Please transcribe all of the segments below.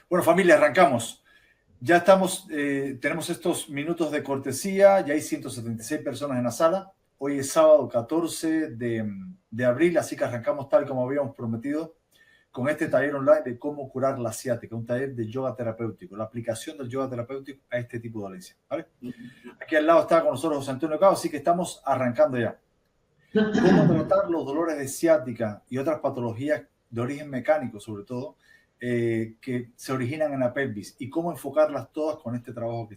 Bueno, familia, arrancamos. Ya estamos, tenemos estos minutos de cortesía, ya hay 176 personas en la sala. Hoy es sábado 14 de abril, así que arrancamos tal como habíamos prometido con este taller online de cómo curar la ciática, un taller de yoga terapéutico, la aplicación del yoga terapéutico a este tipo de dolencia, ¿vale? Aquí al lado está con nosotros José Antonio Cabo, así que estamos arrancando ya. ¿Cómo tratar los dolores de ciática y otras patologías de origen mecánico, sobre todo, que se originan en la pelvis, y cómo enfocarlas todas con este trabajo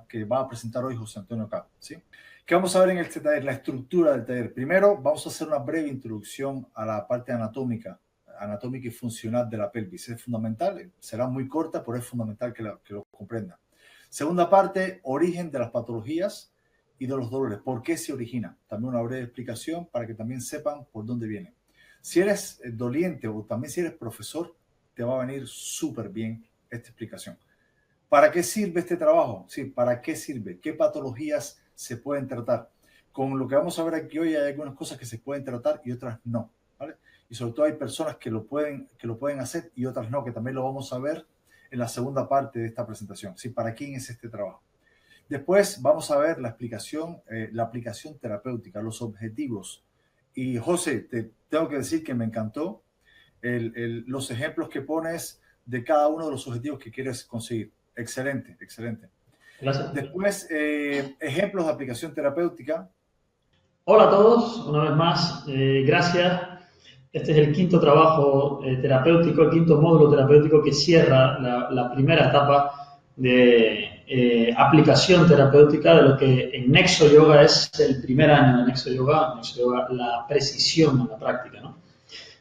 que va a presentar hoy José Antonio Cabo, ¿sí? ¿Qué vamos a ver en este taller? La estructura del taller. Primero vamos a hacer una breve introducción a la parte anatómica y funcional de la pelvis. Es fundamental, será muy corta, pero es fundamental que lo comprendan. Segunda parte, origen de las patologías y de los dolores. ¿Por qué se origina? También una breve explicación para que también sepan por dónde viene. Si eres doliente o también si eres profesor, te va a venir súper bien esta explicación. ¿Para qué sirve este trabajo? Sí, ¿para qué sirve? ¿Qué patologías se pueden tratar? Con lo que vamos a ver aquí hoy hay algunas cosas que se pueden tratar y otras no, ¿vale? Y sobre todo hay personas que lo pueden hacer y otras no, que también lo vamos a ver en la segunda parte de esta presentación. Sí, ¿para quién es este trabajo? Después vamos a ver la aplicación terapéutica, los objetivos. Y José, te tengo que decir que me encantó los ejemplos que pones de cada uno de los objetivos que quieres conseguir. Excelente, excelente. Gracias. Después, ejemplos de aplicación terapéutica. Hola a todos, una vez más, gracias. Este es el quinto trabajo terapéutico, el quinto módulo terapéutico que cierra la primera etapa de aplicación terapéutica de lo que en Nexo Yoga es el primer año de Nexo Yoga, la precisión en la práctica, ¿no?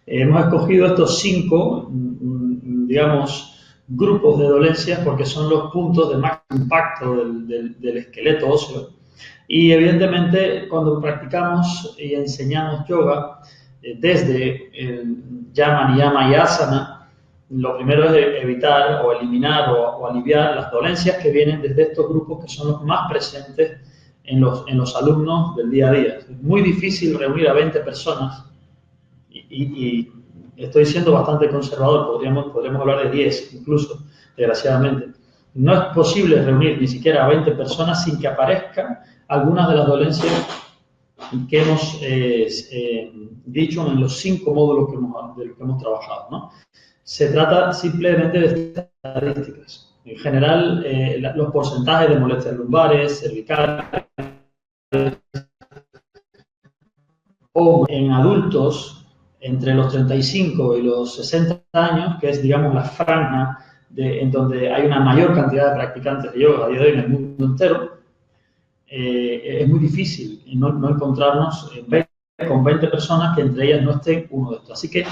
Hemos escogido estos 5, digamos, grupos de dolencias porque son los puntos de máximo impacto del esqueleto óseo. Y evidentemente cuando practicamos y enseñamos yoga desde el yama, niyama y asana, lo primero es evitar o eliminar o aliviar las dolencias que vienen desde estos grupos que son los más presentes en los alumnos del día a día. Es muy difícil reunir a 20 personas y estoy siendo bastante conservador, podríamos hablar de 10 incluso, desgraciadamente. No es posible reunir ni siquiera a 20 personas sin que aparezcan algunas de las dolencias que hemos dicho en los 5 módulos de los que hemos trabajado, ¿no? Se trata simplemente de estadísticas. En general, los porcentajes de molestias lumbares, cervicales, o en adultos entre los 35 y los 60 años, que es, digamos, la franja en donde hay una mayor cantidad de practicantes de yoga a día de hoy en el mundo entero, es muy difícil no encontrarnos con 20 personas que entre ellas no estén uno de estos. Así que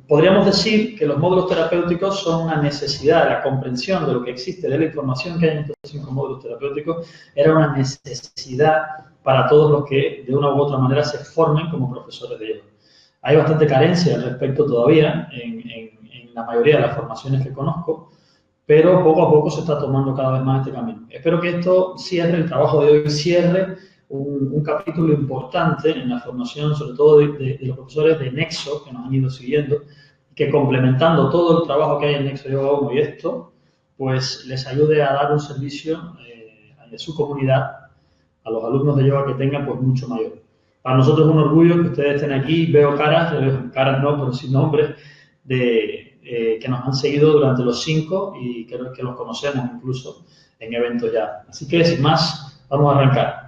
podríamos decir que los módulos terapéuticos son una necesidad, la comprensión de lo que existe, de la información que hay en estos 5 módulos terapéuticos, era una necesidad para todos los que de una u otra manera se formen como profesores de yoga. Hay bastante carencia al respecto todavía en la mayoría de las formaciones que conozco, pero poco a poco se está tomando cada vez más este camino. Espero que esto cierre, el trabajo de hoy cierre un capítulo importante en la formación, sobre todo de los profesores de Nexo que nos han ido siguiendo, que complementando todo el trabajo que hay en Nexo Yoga 1 y esto, pues les ayude a dar un servicio de su comunidad a los alumnos de yoga que tengan, pues mucho mayor. Para nosotros es un orgullo que ustedes estén aquí, veo caras no, pero sin nombres, que nos han seguido durante los 5 y creo que los conocemos incluso en eventos ya. Así que sin más, vamos a arrancar.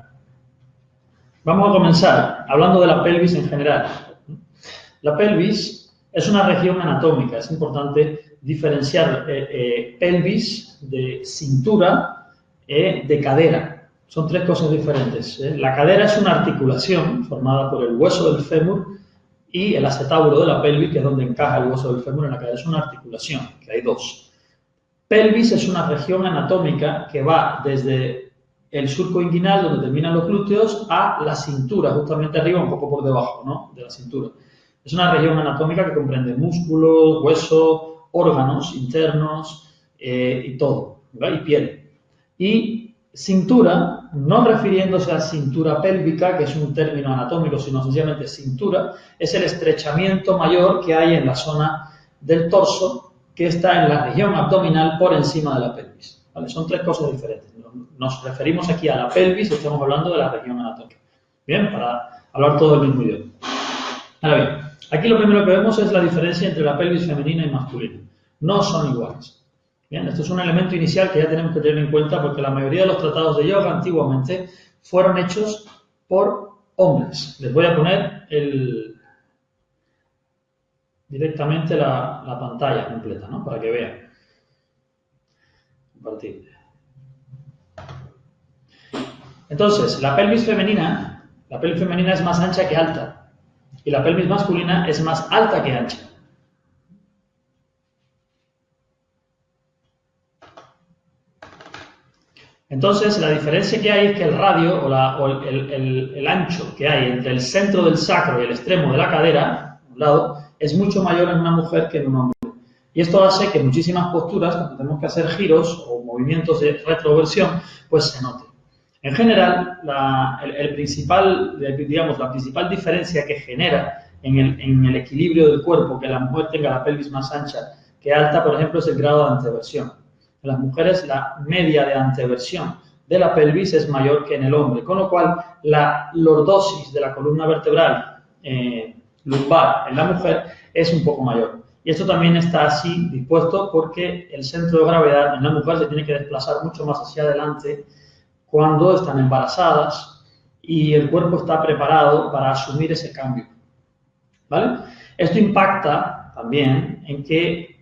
Vamos a comenzar hablando de la pelvis en general. La pelvis es una región anatómica, es importante diferenciar pelvis de cintura de cadera. Son 3 cosas diferentes. La cadera es una articulación formada por el hueso del fémur y el acetábulo de la pelvis, que es donde encaja el hueso del fémur en la cadera. Es una articulación, que hay 2. Pelvis es una región anatómica que va desde el surco inguinal, donde terminan los glúteos, a la cintura, justamente arriba, un poco por debajo, ¿no?, de la cintura. Es una región anatómica que comprende músculos, huesos, órganos internos y todo, ¿verdad?, y piel. Y cintura, no refiriéndose a cintura pélvica, que es un término anatómico, sino sencillamente cintura, es el estrechamiento mayor que hay en la zona del torso que está en la región abdominal por encima de la pelvis. ¿Vale? Son tres cosas diferentes. Nos referimos aquí a la pelvis y estamos hablando de la región anatómica. Bien, para hablar todo el mismo idioma. Ahora bien, aquí lo primero que vemos es la diferencia entre la pelvis femenina y masculina. No son iguales. Bien, esto es un elemento inicial que ya tenemos que tener en cuenta porque la mayoría de los tratados de yoga antiguamente fueron hechos por hombres. Les voy a poner directamente la pantalla completa, ¿no? Para que vean. Compartir. Entonces, la pelvis femenina es más ancha que alta y la pelvis masculina es más alta que ancha. Entonces, la diferencia que hay es que el radio o el ancho que hay entre el centro del sacro y el extremo de la cadera, a un lado, es mucho mayor en una mujer que en un hombre. Y esto hace que muchísimas posturas, cuando tenemos que hacer giros o movimientos de retroversión, pues se noten. En general, la principal diferencia que genera en el equilibrio del cuerpo que la mujer tenga la pelvis más ancha que alta, por ejemplo, es el grado de anteversión. En las mujeres la media de anteversión de la pelvis es mayor que en el hombre, con lo cual la lordosis de la columna vertebral lumbar en la mujer es un poco mayor. Y esto también está así dispuesto porque el centro de gravedad en la mujer se tiene que desplazar mucho más hacia adelante cuando están embarazadas y el cuerpo está preparado para asumir ese cambio. ¿Vale? Esto impacta también en que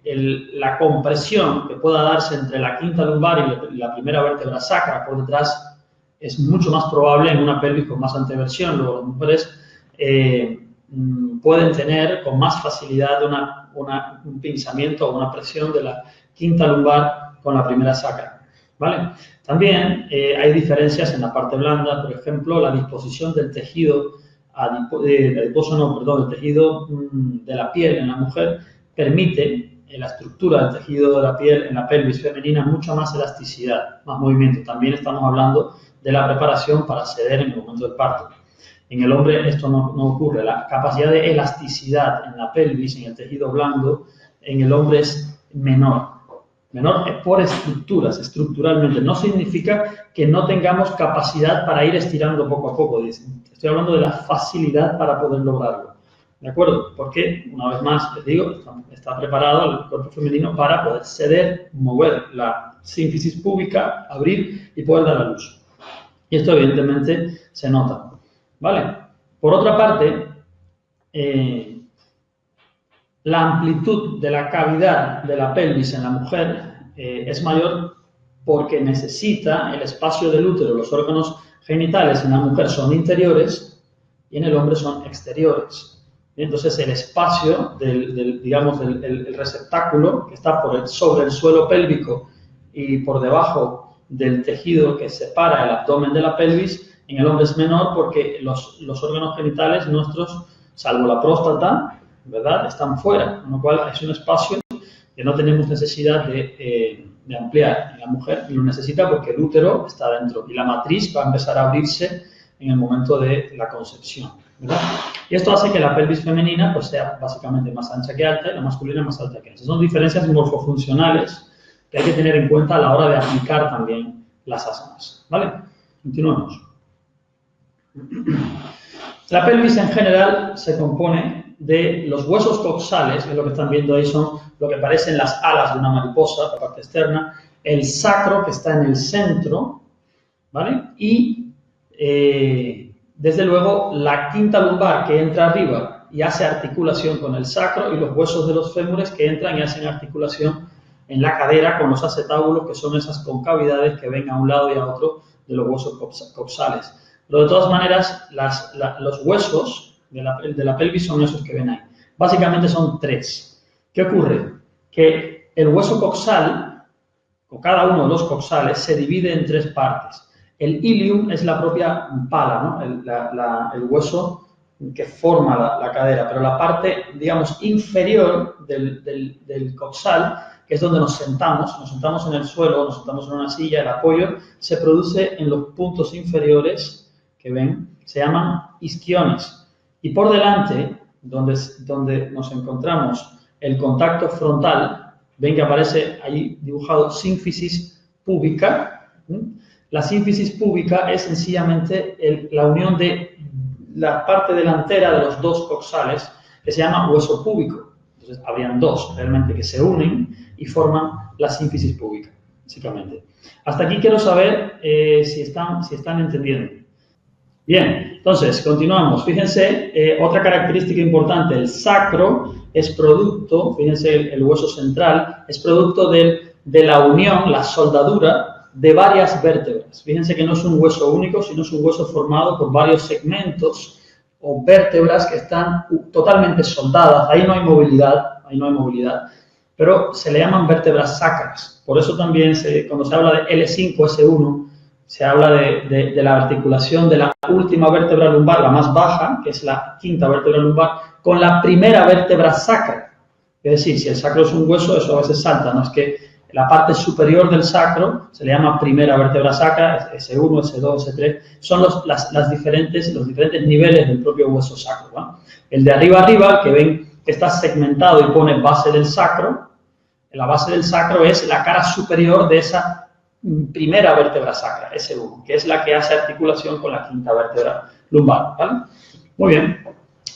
la compresión que pueda darse entre la quinta lumbar y la primera vértebra sacra por detrás es mucho más probable en una pelvis con más anteversión. Luego las mujeres pueden tener con más facilidad un pinzamiento o una presión de la quinta lumbar con la primera sacra. ¿Vale? También hay diferencias en la parte blanda, por ejemplo, la disposición del tejido el tejido de la piel en la mujer permite la estructura del tejido de la piel en la pelvis femenina mucha más elasticidad, más movimiento. También estamos hablando de la preparación para ceder en el momento del parto. En el hombre esto no ocurre. La capacidad de elasticidad en la pelvis, en el tejido blando, en el hombre es menor. Menor es por estructuras, estructuralmente. No significa que no tengamos capacidad para ir estirando poco a poco. Estoy hablando de la facilidad para poder lograrlo. ¿De acuerdo? Porque, una vez más, les digo, está preparado el cuerpo femenino para poder ceder, mover la sínfisis púbica, abrir y poder dar a luz. Y esto, evidentemente, se nota. ¿Vale? Por otra parte, la amplitud de la cavidad de la pelvis en la mujer es mayor porque necesita el espacio del útero. Los órganos genitales en la mujer son interiores y en el hombre son exteriores. Entonces, el espacio del receptáculo que está sobre el suelo pélvico y por debajo del tejido que separa el abdomen de la pelvis, en el hombre es menor porque los órganos genitales nuestros, salvo la próstata, ¿verdad?, están fuera, con lo cual es un espacio que no tenemos necesidad de ampliar. En la mujer lo necesita porque el útero está dentro y la matriz va a empezar a abrirse en el momento de la concepción, ¿verdad? Y esto hace que la pelvis femenina pues, sea básicamente más ancha que alta y la masculina más alta que ancha. Son diferencias morfofuncionales que hay que tener en cuenta a la hora de aplicar también las asanas, ¿vale? Continuemos. La pelvis en general se compone de los huesos coxales, que es lo que están viendo ahí, son lo que parecen las alas de una mariposa, la parte externa, el sacro que está en el centro, ¿vale? Y desde luego la quinta lumbar que entra arriba y hace articulación con el sacro y los huesos de los fémures que entran y hacen articulación en la cadera con los acetábulos, que son esas concavidades que ven a un lado y a otro de los huesos coxales. Pero de todas maneras, los huesos de la pelvis son esos que ven ahí. Básicamente son tres. ¿Qué ocurre? Que el hueso coxal, o cada uno de los coxales, se divide en tres partes. El ilium es la propia pala, ¿no? El hueso que forma la cadera, pero la parte, digamos, inferior del coxal, que es donde nos sentamos en el suelo, nos sentamos en una silla, el apoyo se produce en los puntos inferiores que ven, se llaman isquiones. Y por delante, donde nos encontramos el contacto frontal, ven que aparece ahí dibujado sínfisis púbica. La sínfisis púbica es sencillamente la unión de la parte delantera de los dos coxales, que se llama hueso púbico. Entonces, habrían dos realmente que se unen y forman la sínfisis púbica, básicamente. Hasta aquí quiero saber si están entendiendo. Bien, entonces, continuamos. Fíjense, otra característica importante, el sacro es producto, fíjense, el hueso central, es producto de la unión, la soldadura de varias vértebras. Fíjense que no es un hueso único, sino es un hueso formado por varios segmentos o vértebras que están totalmente soldadas. Ahí no hay movilidad, pero se le llaman vértebras sacras. Por eso también, cuando se habla de L5-S1, se habla de la articulación de la última vértebra lumbar, la más baja, que es la quinta vértebra lumbar, con la primera vértebra sacra. Es decir, si el sacro es un hueso, eso a veces salta, ¿no? Es que la parte superior del sacro se le llama primera vértebra sacra, S1, S2, S3, son los diferentes niveles del propio hueso sacro, ¿no? El de arriba, que ven que está segmentado y pone base del sacro, la base del sacro es la cara superior de esa primera vértebra sacra, S1, que es la que hace articulación con la quinta vértebra lumbar, ¿vale? Muy bien.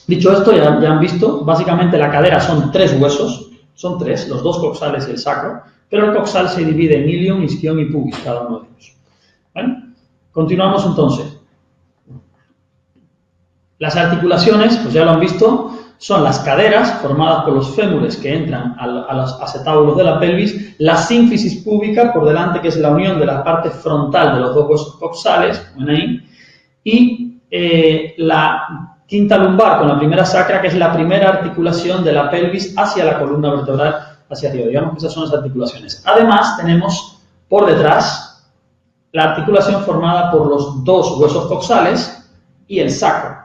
Dicho esto, ya han visto, básicamente la cadera son tres huesos, son tres, los dos coxales y el sacro, pero el coxal se divide en ilion, isquion y pubis, cada uno de ellos. ¿Vale? Continuamos entonces. Las articulaciones, pues ya lo han visto, son las caderas formadas por los fémures que entran a los acetábulos de la pelvis, la sínfisis púbica por delante, que es la unión de la parte frontal de los dos huesos coxales, ven ahí, y la quinta lumbar con la primera sacra, que es la primera articulación de la pelvis hacia la columna vertebral, hacia arriba. Digamos que esas son las articulaciones. Además, tenemos por detrás la articulación formada por los dos huesos coxales y el sacro.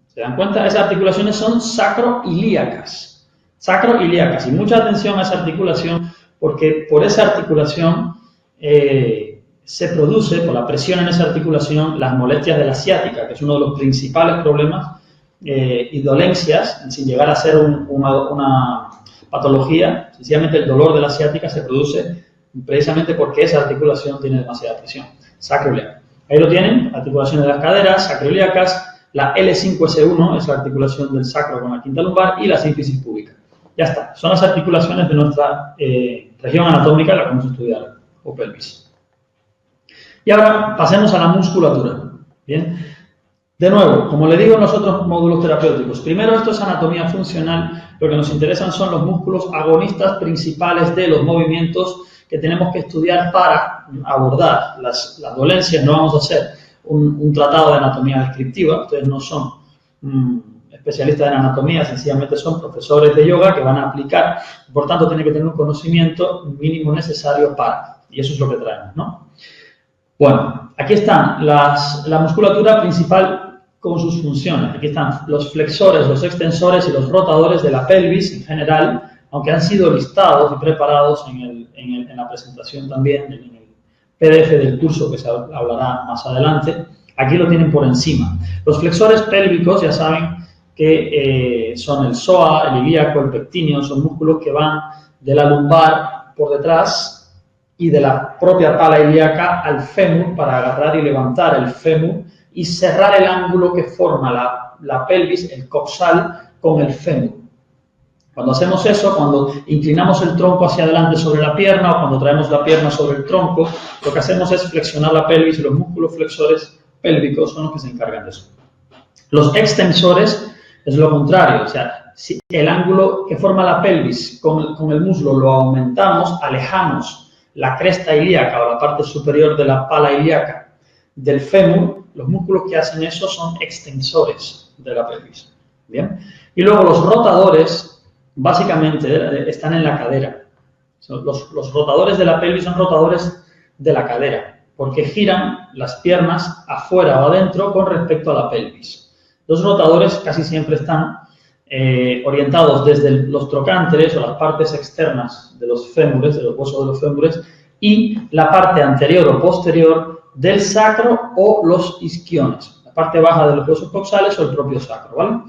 ¿Se dan cuenta? Esas articulaciones son sacroilíacas. Sacroilíacas. Y mucha atención a esa articulación, porque por esa articulación se produce, por la presión en esa articulación, las molestias de la ciática, que es uno de los principales problemas y dolencias, sin llegar a ser una patología. Sencillamente el dolor de la ciática se produce precisamente porque esa articulación tiene demasiada presión. Sacroiliaca. Ahí lo tienen, articulación de las caderas, sacroilíacas. La L5-S1 es la articulación del sacro con la quinta lumbar y la sínfisis púbica. Ya está, son las articulaciones de nuestra región anatómica, la que vamos a estudiar, o pelvis. Y ahora pasemos a la musculatura. Bien, de nuevo, como le digo en los otros módulos terapéuticos, primero esto es anatomía funcional, lo que nos interesan son los músculos agonistas principales de los movimientos que tenemos que estudiar para abordar las dolencias. No vamos a hacer un tratado de anatomía descriptiva, ustedes no son especialistas en anatomía, sencillamente son profesores de yoga que van a aplicar, por tanto tienen que tener un conocimiento mínimo necesario para, y eso es lo que traemos, ¿no? Bueno, aquí están la musculatura principal con sus funciones, aquí están los flexores, los extensores y los rotadores de la pelvis en general, aunque han sido listados y preparados en la presentación también, en el PDF del curso que se hablará más adelante. Aquí lo tienen por encima. Los flexores pélvicos, ya saben que son el psoas, el ilíaco, el pectíneo, son músculos que van de la lumbar por detrás y de la propia pala ilíaca al fémur para agarrar y levantar el fémur y cerrar el ángulo que forma la pelvis, el coxal, con el fémur. Cuando hacemos eso, cuando inclinamos el tronco hacia adelante sobre la pierna o cuando traemos la pierna sobre el tronco, lo que hacemos es flexionar la pelvis y los músculos flexores pélvicos son los que se encargan de eso. Los extensores es lo contrario, o sea, si el ángulo que forma la pelvis con el muslo lo aumentamos, alejamos la cresta ilíaca o la parte superior de la pala ilíaca del fémur, los músculos que hacen eso son extensores de la pelvis. ¿Bien? Y luego los rotadores básicamente están en la cadera. Los rotadores de la pelvis son rotadores de la cadera, porque giran las piernas afuera o adentro con respecto a la pelvis. Los rotadores casi siempre están orientados desde los trocánteres o las partes externas de los fémures, de los huesos de los fémures, y la parte anterior o posterior del sacro o los isquiones, la parte baja de los huesos coxales o el propio sacro, ¿vale?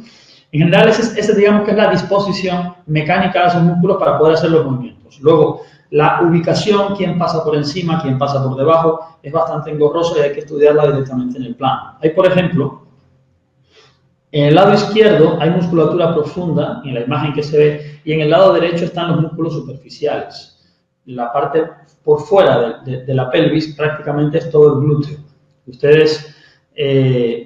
En general, esa digamos que es la disposición mecánica de esos músculos para poder hacer los movimientos. Luego, la ubicación, quién pasa por encima, quién pasa por debajo, es bastante engorrosa y hay que estudiarla directamente en el plano. Hay, por ejemplo, en el lado izquierdo hay musculatura profunda, en la imagen que se ve, y en el lado derecho están los músculos superficiales. La parte por fuera de la pelvis prácticamente es todo el glúteo. Ustedes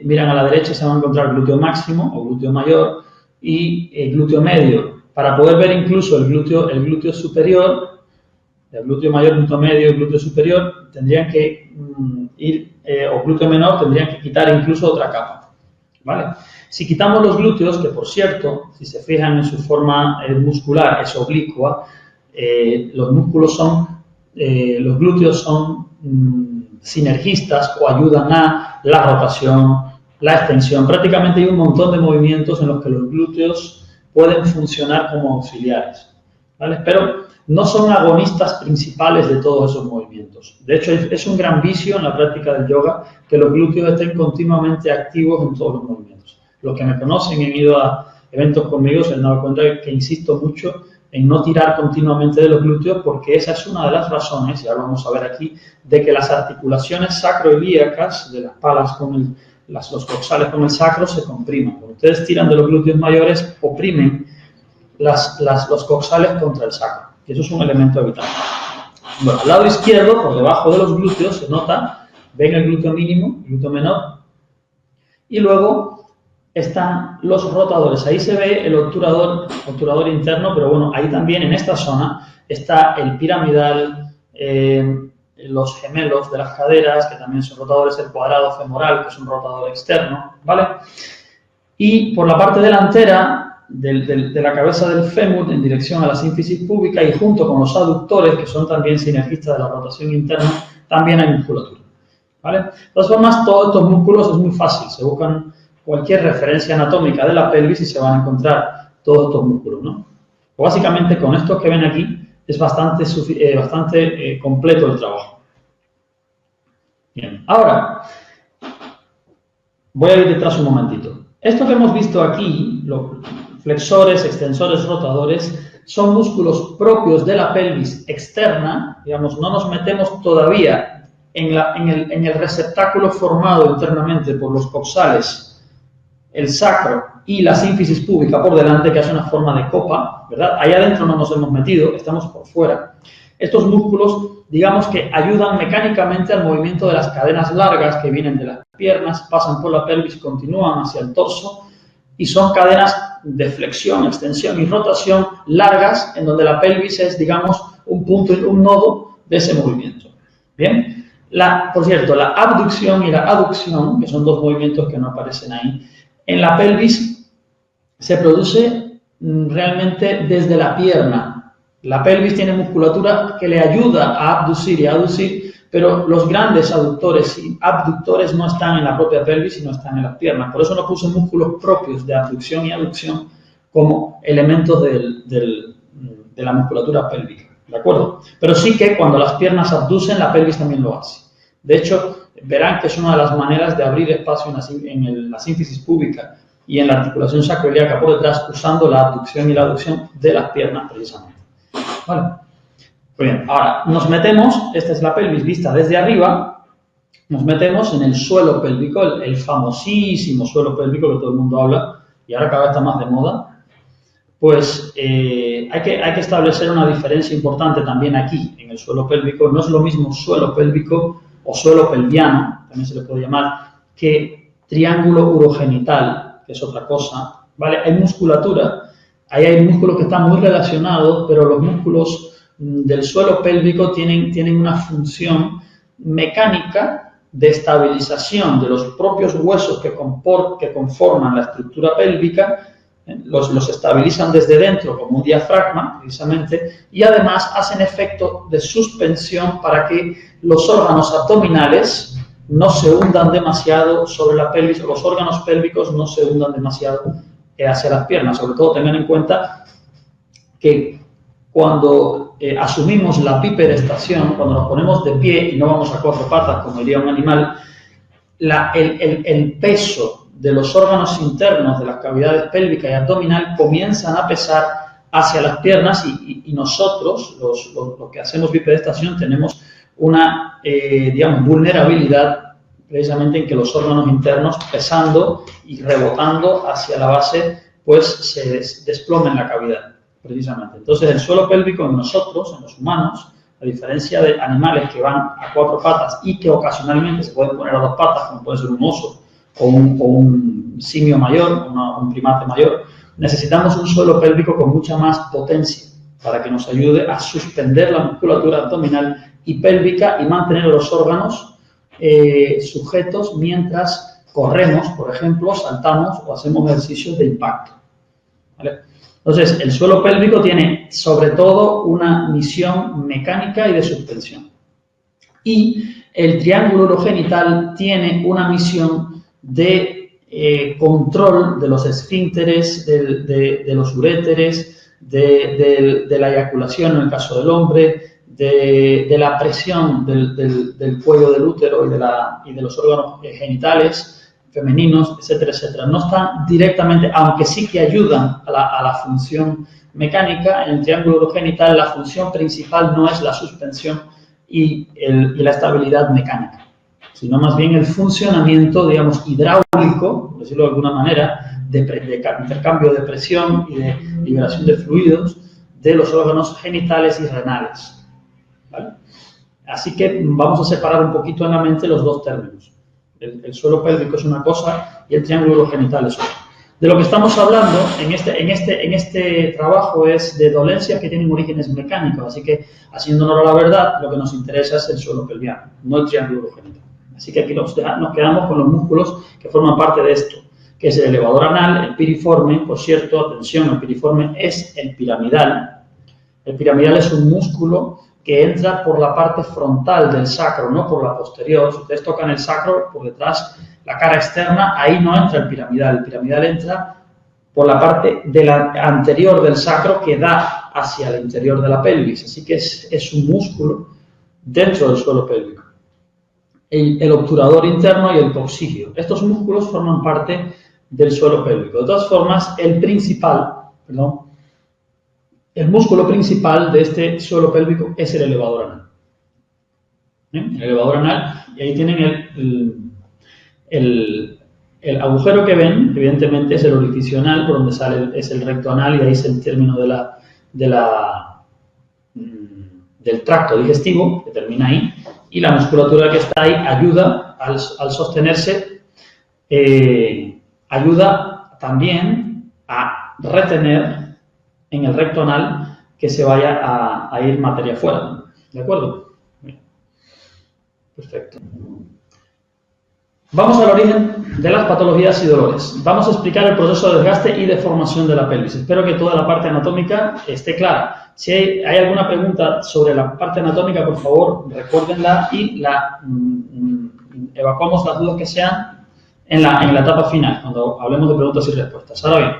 miran a la derecha, se van a encontrar glúteo máximo o glúteo mayor y glúteo medio. Para poder ver incluso el glúteo superior, el glúteo mayor, glúteo medio, glúteo superior, tendrían que o glúteo menor, tendrían que quitar incluso otra capa, ¿vale? Si quitamos los glúteos, que por cierto, si se fijan en su forma muscular, es oblicua, los glúteos son sinergistas o ayudan a la rotación, la extensión. Prácticamente hay un montón de movimientos en los que los glúteos pueden funcionar como auxiliares, ¿vale? Pero no son agonistas principales de todos esos movimientos. De hecho, es un gran vicio en la práctica del yoga que los glúteos estén continuamente activos en todos los movimientos. Los que me conocen y han ido a eventos conmigo se han dado cuenta que insisto mucho en no tirar continuamente de los glúteos, porque esa es una de las razones, ya lo vamos a ver aquí, de que las articulaciones sacroilíacas de las palas con los coxales con el sacro se compriman. Cuando ustedes tiran de los glúteos mayores, oprimen los coxales contra el sacro, y eso es un elemento vital. Bueno, al lado izquierdo, por debajo de los glúteos, se nota, ven el glúteo mínimo, glúteo menor, y luego están los rotadores. Ahí se ve el obturador interno, pero bueno, ahí también en esta zona está el piramidal, los gemelos de las caderas, que también son rotadores, el cuadrado femoral, que es un rotador externo, ¿vale? Y por la parte delantera de la cabeza del fémur, en dirección a la sínfisis púbica, y junto con los aductores, que son también sinergistas de la rotación interna, también hay musculatura, ¿vale? De todas formas, todos estos músculos es muy fácil, se buscan cualquier referencia anatómica de la pelvis y se van a encontrar todos estos músculos, ¿no? Pues básicamente con estos que ven aquí es bastante completo el trabajo. Bien, ahora voy a ir detrás un momentito. Esto que hemos visto aquí, los flexores, extensores, rotadores, son músculos propios de la pelvis externa, digamos, no nos metemos todavía en el receptáculo formado internamente por los coxales, el sacro y la sínfisis púbica por delante, que hace una forma de copa, ¿verdad? Ahí adentro no nos hemos metido, estamos por fuera. Estos músculos, digamos que ayudan mecánicamente al movimiento de las cadenas largas que vienen de las piernas, pasan por la pelvis, continúan hacia el torso y son cadenas de flexión, extensión y rotación largas en donde la pelvis es, digamos, un punto, un nodo de ese movimiento. Bien, por cierto, la abducción y la aducción, que son dos movimientos que no aparecen ahí, en la pelvis se produce realmente desde la pierna. La pelvis tiene musculatura que le ayuda a abducir y a aducir, pero los grandes aductores y abductores no están en la propia pelvis, sino están en las piernas. Por eso no puse músculos propios de abducción y aducción como elementos de la musculatura pélvica, ¿de acuerdo? Pero sí que cuando las piernas abducen, la pelvis también lo hace. De hecho, verán que es una de las maneras de abrir espacio en la sínfisis púbica y en la articulación sacroiliaca por detrás, usando la abducción y la aducción de las piernas, precisamente. ¿Vale? Muy bien, ahora nos metemos, esta es la pelvis vista desde arriba, nos metemos en el suelo pélvico, el famosísimo suelo pélvico que todo el mundo habla y ahora cada vez está más de moda. Pues hay que establecer una diferencia importante también aquí, en el suelo pélvico. No es lo mismo suelo pélvico o suelo pelviano, también se le puede llamar, que triángulo urogenital, que es otra cosa, ¿vale? Hay musculatura, ahí hay músculos que están muy relacionados, pero los músculos del suelo pélvico tienen una función mecánica de estabilización de los propios huesos que conforman la estructura pélvica, los estabilizan desde dentro como un diafragma, precisamente, y además hacen efecto de suspensión para que los órganos abdominales no se hundan demasiado sobre la pelvis, o los órganos pélvicos no se hundan demasiado hacia las piernas. Sobre todo tengan en cuenta que cuando asumimos la biperestación, cuando nos ponemos de pie y no vamos a cuatro patas como diría un animal, el peso de los órganos internos de las cavidades pélvica y abdominal comienzan a pesar hacia las piernas y nosotros, los que hacemos bipedestación, tenemos una, digamos, vulnerabilidad precisamente en que los órganos internos pesando y rebotando hacia la base, pues se desplomen la cavidad, precisamente. Entonces, el suelo pélvico en nosotros, en los humanos, a diferencia de animales que van a 4 patas y que ocasionalmente se pueden poner a 2 patas, como puede ser un oso o un simio mayor, un primate mayor, necesitamos un suelo pélvico con mucha más potencia para que nos ayude a suspender la musculatura abdominal y pélvica y mantener los órganos sujetos mientras corremos, por ejemplo, saltamos o hacemos ejercicios de impacto, ¿vale? Entonces, el suelo pélvico tiene sobre todo una misión mecánica y de suspensión. Y el triángulo urogenital tiene una misión de control de los esfínteres, de los uréteres, de la eyaculación en el caso del hombre, de la presión del cuello del útero y de los órganos genitales femeninos, etcétera, etcétera. No están directamente, aunque sí que ayudan a la función mecánica, en el triángulo urogenital la función principal no es la suspensión y la estabilidad mecánica, sino más bien el funcionamiento, digamos, hidráulico, por decirlo de alguna manera, de intercambio de presión y de liberación de fluidos de los órganos genitales y renales, ¿vale? Así que vamos a separar un poquito en la mente los dos términos. El suelo pélvico es una cosa y el triángulo urogenital es otra. De lo que estamos hablando en este trabajo es de dolencias que tienen orígenes mecánicos, así que, haciendo honor a la verdad, lo que nos interesa es el suelo pelviano, no el triángulo urogenital. Así que aquí nos quedamos con los músculos que forman parte de esto, que es el elevador anal, el piriforme. Por cierto, atención, el piriforme es el piramidal. El piramidal es un músculo que entra por la parte frontal del sacro, no por la posterior. Si ustedes tocan el sacro por detrás, la cara externa, ahí no entra el piramidal entra por la parte anterior del sacro que da hacia el interior de la pelvis, así que es un músculo dentro del suelo pélvico. El obturador interno y el coccygeal, estos músculos forman parte del suelo pélvico. De todas formas, el músculo principal de este suelo pélvico es el elevador anal. El elevador anal, y ahí tienen el agujero que ven, evidentemente es el orificio anal, por donde sale es el recto anal, y ahí es el término del tracto digestivo, que termina ahí, y la musculatura que está ahí ayuda al sostenerse, ayuda también a retener en el recto anal que se vaya a ir materia fuera, ¿de acuerdo? Bien. Perfecto. Vamos al origen de las patologías y dolores. Vamos a explicar el proceso de desgaste y deformación de la pelvis. Espero que toda la parte anatómica esté clara. Si hay alguna pregunta sobre la parte anatómica, por favor, recuérdenla y evacuamos las dudas que sean en la etapa final, cuando hablemos de preguntas y respuestas. Ahora bien,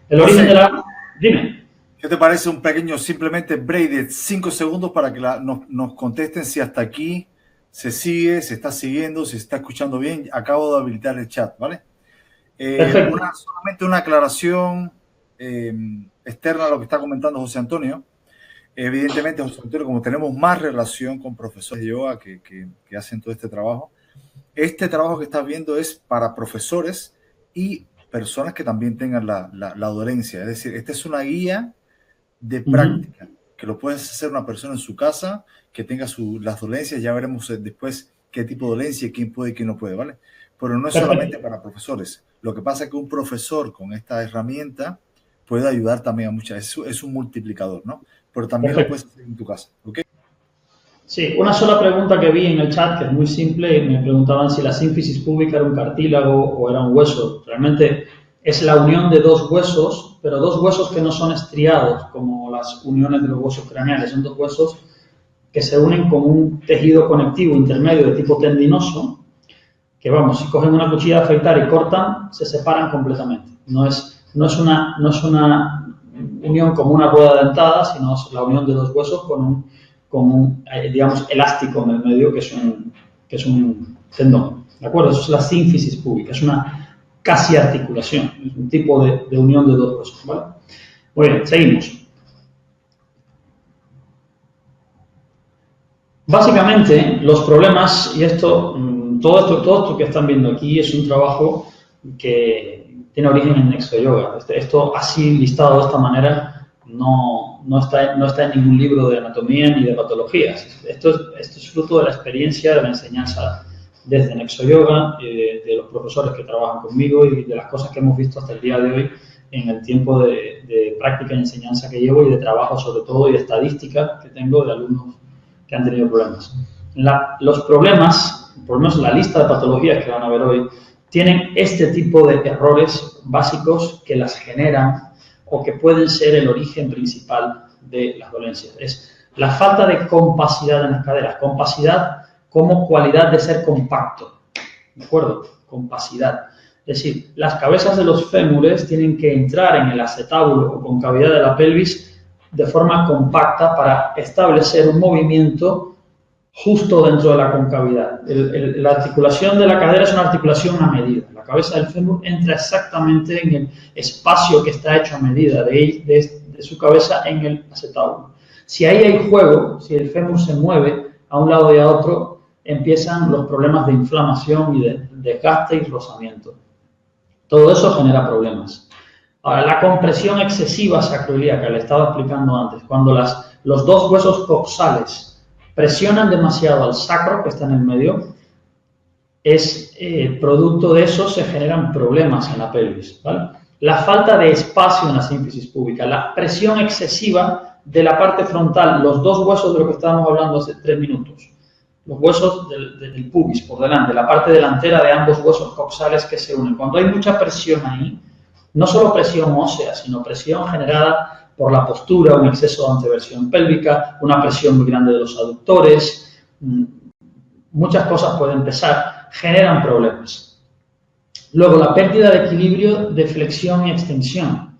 el origen de la... Dime. ¿Qué te parece un pequeño, simplemente break de 5 segundos para que nos contesten si hasta aquí se sigue, se está siguiendo, se está escuchando bien? Acabo de habilitar el chat, ¿vale? Solamente una aclaración externa a lo que está comentando José Antonio. Evidentemente, José Antonio, como tenemos más relación con profesores de yoga que hacen todo este trabajo que estás viendo es para profesores y personas que también tengan la dolencia. Es decir, esta es una guía de práctica, que lo puedes hacer una persona en su casa, que tenga las dolencias. Ya veremos después qué tipo de dolencia, quién puede y quién no puede, ¿vale? Pero no es solamente para profesores. Lo que pasa es que un profesor con esta herramienta puede ayudar también a muchas. Es un multiplicador, ¿no? Pero también lo puedes hacer en tu casa, ¿ok? Sí, una sola pregunta que vi en el chat, que es muy simple, me preguntaban si la sínfisis púbica era un cartílago o era un hueso. Realmente es la unión de dos huesos, pero dos huesos que no son estriados, como las uniones de los huesos craneales. Son dos huesos que se unen con un tejido conectivo intermedio de tipo tendinoso, que vamos, si cogen una cuchilla de afeitar y cortan, se separan completamente. No es una unión como una rueda dentada, sino es la unión de dos huesos con un digamos, elástico en el medio, que es un tendón. ¿De acuerdo? Eso es la sínfisis púbica. Es una casi articulación, es un tipo de unión de dos huesos, ¿vale? Muy bien, seguimos. Básicamente, los problemas, y todo esto que están viendo aquí es un trabajo que tiene origen en Nexo Yoga. Esto así listado de esta manera no está en ningún libro de anatomía ni de patologías. Esto es fruto de la experiencia de la enseñanza desde Nexo Yoga, de los profesores que trabajan conmigo y de las cosas que hemos visto hasta el día de hoy en el tiempo de práctica y enseñanza que llevo y de trabajo sobre todo y de estadística que tengo de alumnos que han tenido problemas. Los problemas, por lo menos la lista de patologías que van a ver hoy, tienen este tipo de errores básicos que las generan o que pueden ser el origen principal de las dolencias. Es la falta de compacidad en las caderas. Compacidad como cualidad de ser compacto. ¿De acuerdo? Compacidad. Es decir, las cabezas de los fémures tienen que entrar en el acetábulo o concavidad de la pelvis de forma compacta para establecer un movimiento justo dentro de la concavidad. La articulación de la cadera es una articulación a medida. La cabeza del fémur entra exactamente en el espacio que está hecho a medida de su cabeza en el acetábulo. Si ahí hay juego, si el fémur se mueve a un lado y a otro, empiezan los problemas de inflamación y de desgaste y rozamiento. Todo eso genera problemas. Ahora, la compresión excesiva sacroiliaca, le estaba explicando antes, cuando los dos huesos coxales presionan demasiado al sacro, que está en el medio, producto de eso se generan problemas en la pelvis, ¿vale? La falta de espacio en la sínfisis púbica, la presión excesiva de la parte frontal, los dos huesos de lo que estábamos hablando hace 3 minutos, los huesos del pubis por delante, la parte delantera de ambos huesos coxales que se unen. Cuando hay mucha presión ahí, no solo presión ósea, sino presión generada por la postura, un exceso de anteversión pélvica, una presión muy grande de los aductores, muchas cosas pueden pesar, generan problemas. Luego, la pérdida de equilibrio de flexión y extensión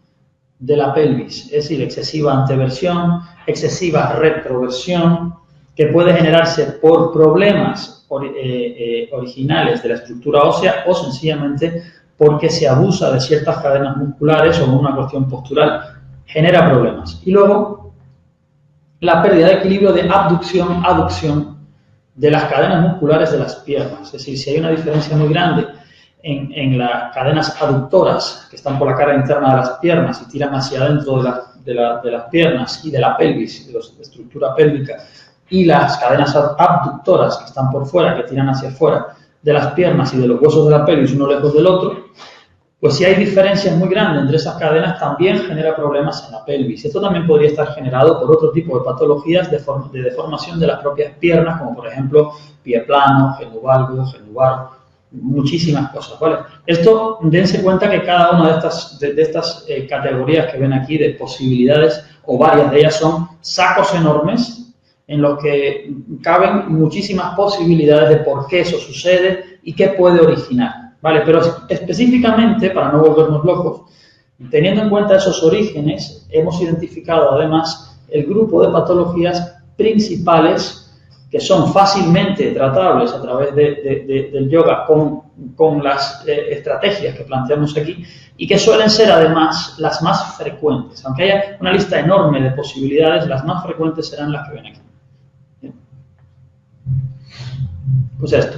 de la pelvis, es decir, excesiva anteversión, excesiva retroversión, que puede generarse por problemas originales de la estructura ósea o sencillamente porque se abusa de ciertas cadenas musculares o una cuestión postural, genera problemas. Y luego, la pérdida de equilibrio de abducción-aducción de las cadenas musculares de las piernas. Es decir, si hay una diferencia muy grande en las cadenas aductoras que están por la cara interna de las piernas y tiran hacia adentro de las piernas y de la pelvis, de la estructura pélvica, y las cadenas abductoras que están por fuera, que tiran hacia afuera de las piernas y de los huesos de la pelvis uno lejos del otro, pues si hay diferencias muy grandes entre esas cadenas también genera problemas en la pelvis. Esto también podría estar generado por otro tipo de patologías de deformación de las propias piernas, como por ejemplo pie plano, genuvalgo, genuvar, muchísimas cosas, ¿vale? Esto, dense cuenta que cada una de estas categorías que ven aquí de posibilidades, o varias de ellas, son sacos enormes en los que caben muchísimas posibilidades de por qué eso sucede y qué puede originar, ¿vale? Pero específicamente, para no volvernos locos, teniendo en cuenta esos orígenes, hemos identificado además el grupo de patologías principales que son fácilmente tratables a través del yoga con las estrategias que planteamos aquí y que suelen ser además las más frecuentes. Aunque haya una lista enorme de posibilidades, las más frecuentes serán las que ven aquí. Pues esto.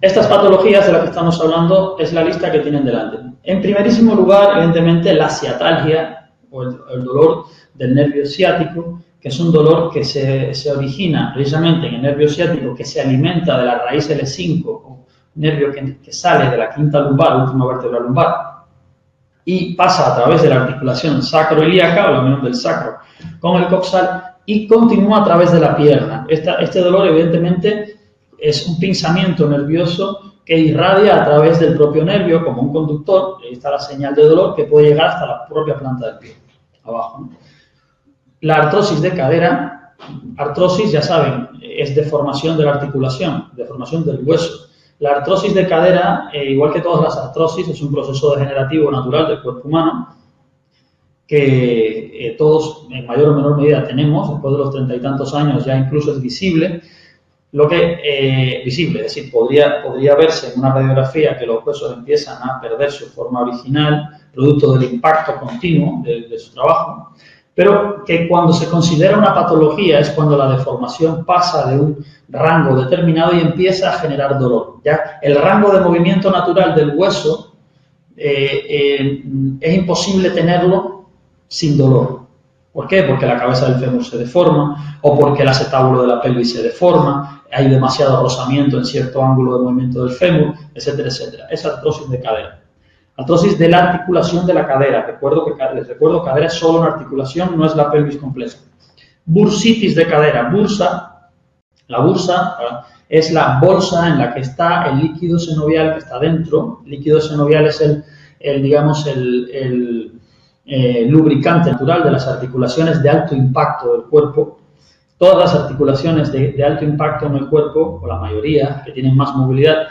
Estas patologías de las que estamos hablando es la lista que tienen delante. En primerísimo lugar, evidentemente, la ciatalgia o el dolor del nervio ciático, que es un dolor que se origina precisamente en el nervio ciático, que se alimenta de la raíz L5, o nervio que sale de la quinta lumbar, última vértebra lumbar, y pasa a través de la articulación sacroiliaca, o la unión del sacro con el coxal, y continúa a través de la pierna. Este dolor, evidentemente, es un pinzamiento nervioso que irradia a través del propio nervio como un conductor. Ahí está la señal de dolor que puede llegar hasta la propia planta del pie, abajo, ¿no? La artrosis de cadera, artrosis, ya saben, es deformación de la articulación, deformación del hueso. La artrosis de cadera, igual que todas las artrosis, es un proceso degenerativo natural del cuerpo humano que todos en mayor o menor medida tenemos, después de los 30 y tantos años ya incluso es visible. visible, es decir, podría verse en una radiografía que los huesos empiezan a perder su forma original, producto del impacto continuo de su trabajo, pero que cuando se considera una patología es cuando la deformación pasa de un rango determinado y empieza a generar dolor. ¿Ya? El rango de movimiento natural del hueso es imposible tenerlo sin dolor. ¿Por qué? Porque la cabeza del fémur se deforma o porque el acetábulo de la pelvis se deforma, hay demasiado rozamiento en cierto ángulo de movimiento del fémur, etcétera, etcétera. Es artrosis de cadera. Artrosis de la articulación de la cadera. Les recuerdo, cadera es solo una articulación, no es la pelvis completa. Bursitis de cadera. La bursa es la bolsa en la que está el líquido sinovial que está dentro. El líquido sinovial es el lubricante natural de las articulaciones de alto impacto del cuerpo. Todas las articulaciones de alto impacto en el cuerpo, o la mayoría, que tienen más movilidad,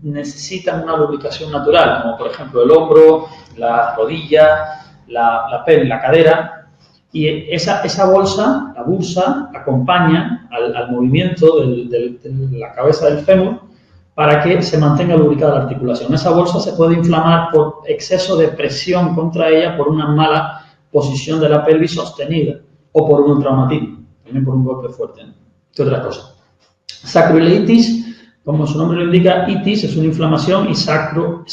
necesitan una lubricación natural, como por ejemplo el hombro, la rodilla, la cadera, y esa bolsa, la bursa, acompaña al movimiento de la cabeza del fémur para que se mantenga lubricada la articulación. Esa bolsa se puede inflamar por exceso de presión contra ella, por una mala posición de la pelvis sostenida, o por un traumatismo, también por un golpe fuerte, ¿no? ¿Qué otra cosa? Sacroileitis. Como su nombre lo indica, itis es una inflamación y sacroileitis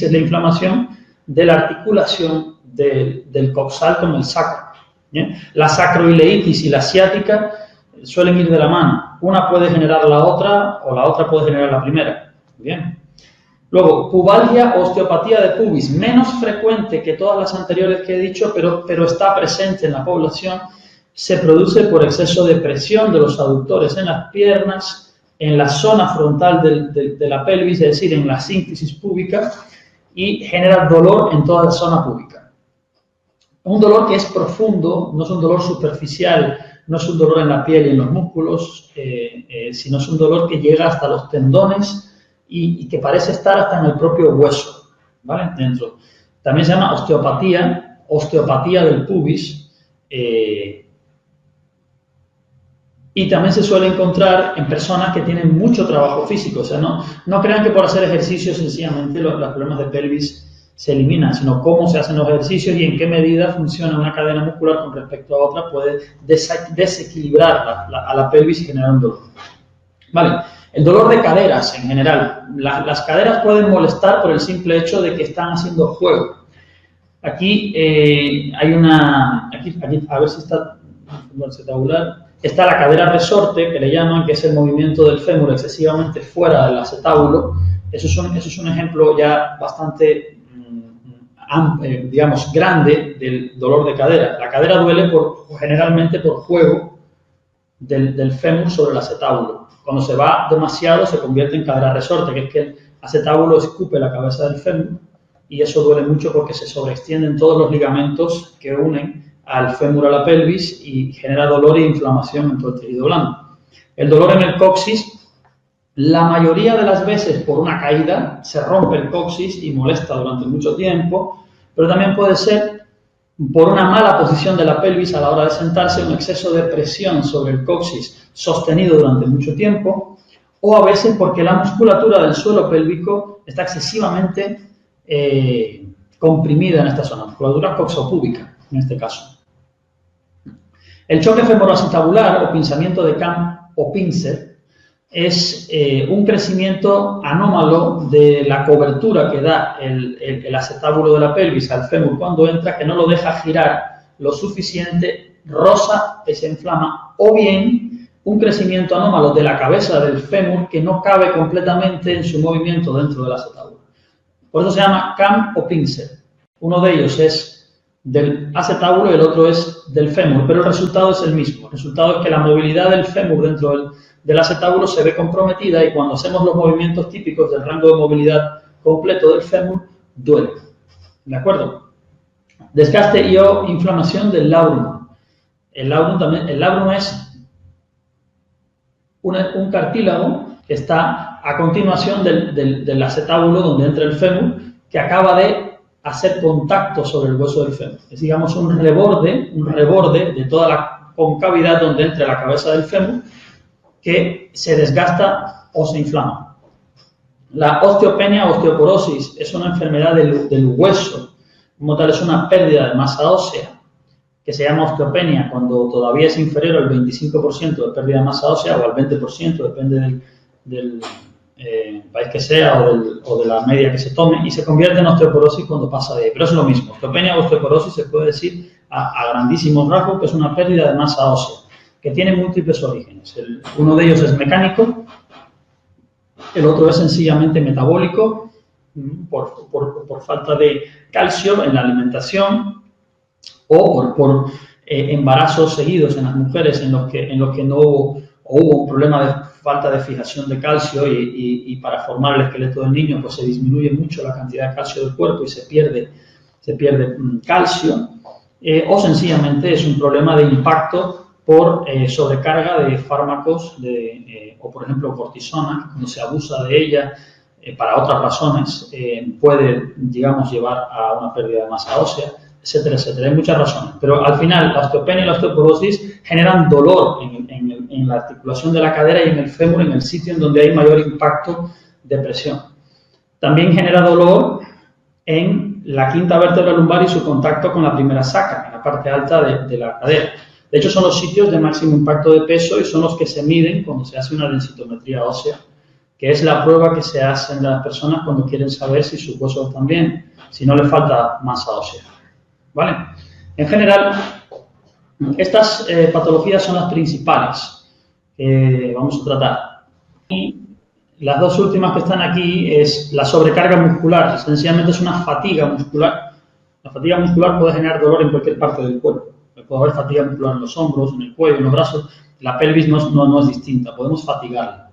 es la inflamación de la articulación del coxal con el sacro. ¿Bien? La sacroileitis y la ciática suelen ir de la mano. Una puede generar la otra o la otra puede generar la primera. Bien. Luego, pubalgia o osteopatía de pubis, menos frecuente que todas las anteriores que he dicho, pero está presente en la población. Se produce por exceso de presión de los aductores en las piernas, en la zona frontal de la pelvis, es decir, en la sínfisis púbica, y genera dolor en toda la zona púbica. Un dolor que es profundo, no es un dolor superficial, no es un dolor en la piel y en los músculos, sino es un dolor que llega hasta los tendones y que parece estar hasta en el propio hueso, ¿vale? Dentro. También se llama osteopatía del pubis, y también se suele encontrar en personas que tienen mucho trabajo físico. O sea, no crean que por hacer ejercicio sencillamente los problemas de pelvis se eliminan, sino cómo se hacen los ejercicios y en qué medida funciona una cadena muscular con respecto a otra puede desequilibrar a la pelvis y generar un dolor. Vale, el dolor de caderas en general. Las caderas pueden molestar por el simple hecho de que están haciendo juego. Aquí hay aquí, a ver si está tabular. Está la cadera resorte, que le llaman, que es el movimiento del fémur excesivamente fuera del acetábulo. Eso es un ejemplo ya bastante, digamos, grande del dolor de cadera. La cadera duele generalmente por juego del fémur sobre el acetábulo. Cuando se va demasiado se convierte en cadera resorte, que es que el acetábulo escupe la cabeza del fémur y eso duele mucho porque se sobreextienden todos los ligamentos que unen al fémur a la pelvis y genera dolor e inflamación en todo el tejido blando. El dolor en el coxis, la mayoría de las veces por una caída, se rompe el coxis y molesta durante mucho tiempo, pero también puede ser por una mala posición de la pelvis a la hora de sentarse, un exceso de presión sobre el coxis sostenido durante mucho tiempo, o a veces porque la musculatura del suelo pélvico está excesivamente comprimida en esta zona, musculatura coxopúbica en este caso. El choque femoroacetabular o pinzamiento de Cam o pincer es un crecimiento anómalo de la cobertura que da el acetábulo de la pelvis al fémur cuando entra, que no lo deja girar lo suficiente, roza y se inflama, o bien un crecimiento anómalo de la cabeza del fémur que no cabe completamente en su movimiento dentro del acetábulo. Por eso se llama Cam o pincer. Uno de ellos es del acetábulo y el otro es del fémur, pero el resultado es el mismo. El resultado es que la movilidad del fémur dentro del acetábulo se ve comprometida y cuando hacemos los movimientos típicos del rango de movilidad completo del fémur, duele. ¿De acuerdo? Desgaste o inflamación del labrum. El labrum es un cartílago que está a continuación del acetábulo donde entra el fémur, que acaba de hacer contacto sobre el hueso del fémur. Es, digamos, un reborde de toda la concavidad donde entre la cabeza del fémur que se desgasta o se inflama. La osteopenia o osteoporosis es una enfermedad del hueso, como tal es una pérdida de masa ósea, que se llama osteopenia cuando todavía es inferior al 25% de pérdida de masa ósea o al 20%, depende del país que sea o de la media que se tome, y se convierte en osteoporosis cuando pasa de ahí. Pero es lo mismo, osteopenia o osteoporosis se puede decir a grandísimos rasgos que es una pérdida de masa ósea, que tiene múltiples orígenes. Uno de ellos es mecánico, el otro es sencillamente metabólico, por falta de calcio en la alimentación o por embarazos seguidos en las mujeres en los que no hubo un problema de falta de fijación de calcio y para formar el esqueleto del niño pues se disminuye mucho la cantidad de calcio del cuerpo y se pierde calcio, o sencillamente es un problema de impacto por sobrecarga de fármacos o por ejemplo cortisona, que cuando se abusa de ella para otras razones puede, digamos, llevar a una pérdida de masa ósea, etcétera, etcétera. Hay muchas razones, pero al final la osteopenia y la osteoporosis generan dolor en la articulación de la cadera y en el fémur, en el sitio en donde hay mayor impacto de presión. También genera dolor en la quinta vértebra lumbar y su contacto con la primera sacra, en la parte alta de la cadera. De hecho, son los sitios de máximo impacto de peso y son los que se miden cuando se hace una densitometría ósea, que es la prueba que se hace en las personas cuando quieren saber si sus huesos están bien, si no les falta masa ósea. ¿Vale? En general, estas patologías son las principales que vamos a tratar. Y las dos últimas que están aquí es la sobrecarga muscular, esencialmente es una fatiga muscular. La fatiga muscular puede generar dolor en cualquier parte del cuerpo. Puede haber fatiga muscular en los hombros, en el cuello, en los brazos. La pelvis no es distinta, podemos fatigarla.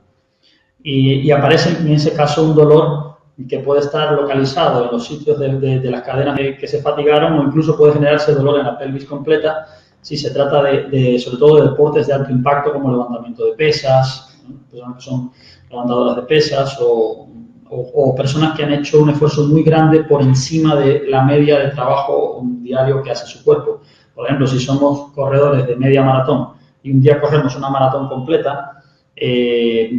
Y aparece en ese caso un dolor que puede estar localizado en los sitios de las cadenas que se fatigaron o incluso puede generarse dolor en la pelvis completa si se trata sobre todo de deportes de alto impacto como levantamiento de pesas, ¿no? Personas que son levantadoras de pesas o personas que han hecho un esfuerzo muy grande por encima de la media de trabajo diario que hace su cuerpo. Por ejemplo, si somos corredores de media maratón y un día corremos una maratón completa,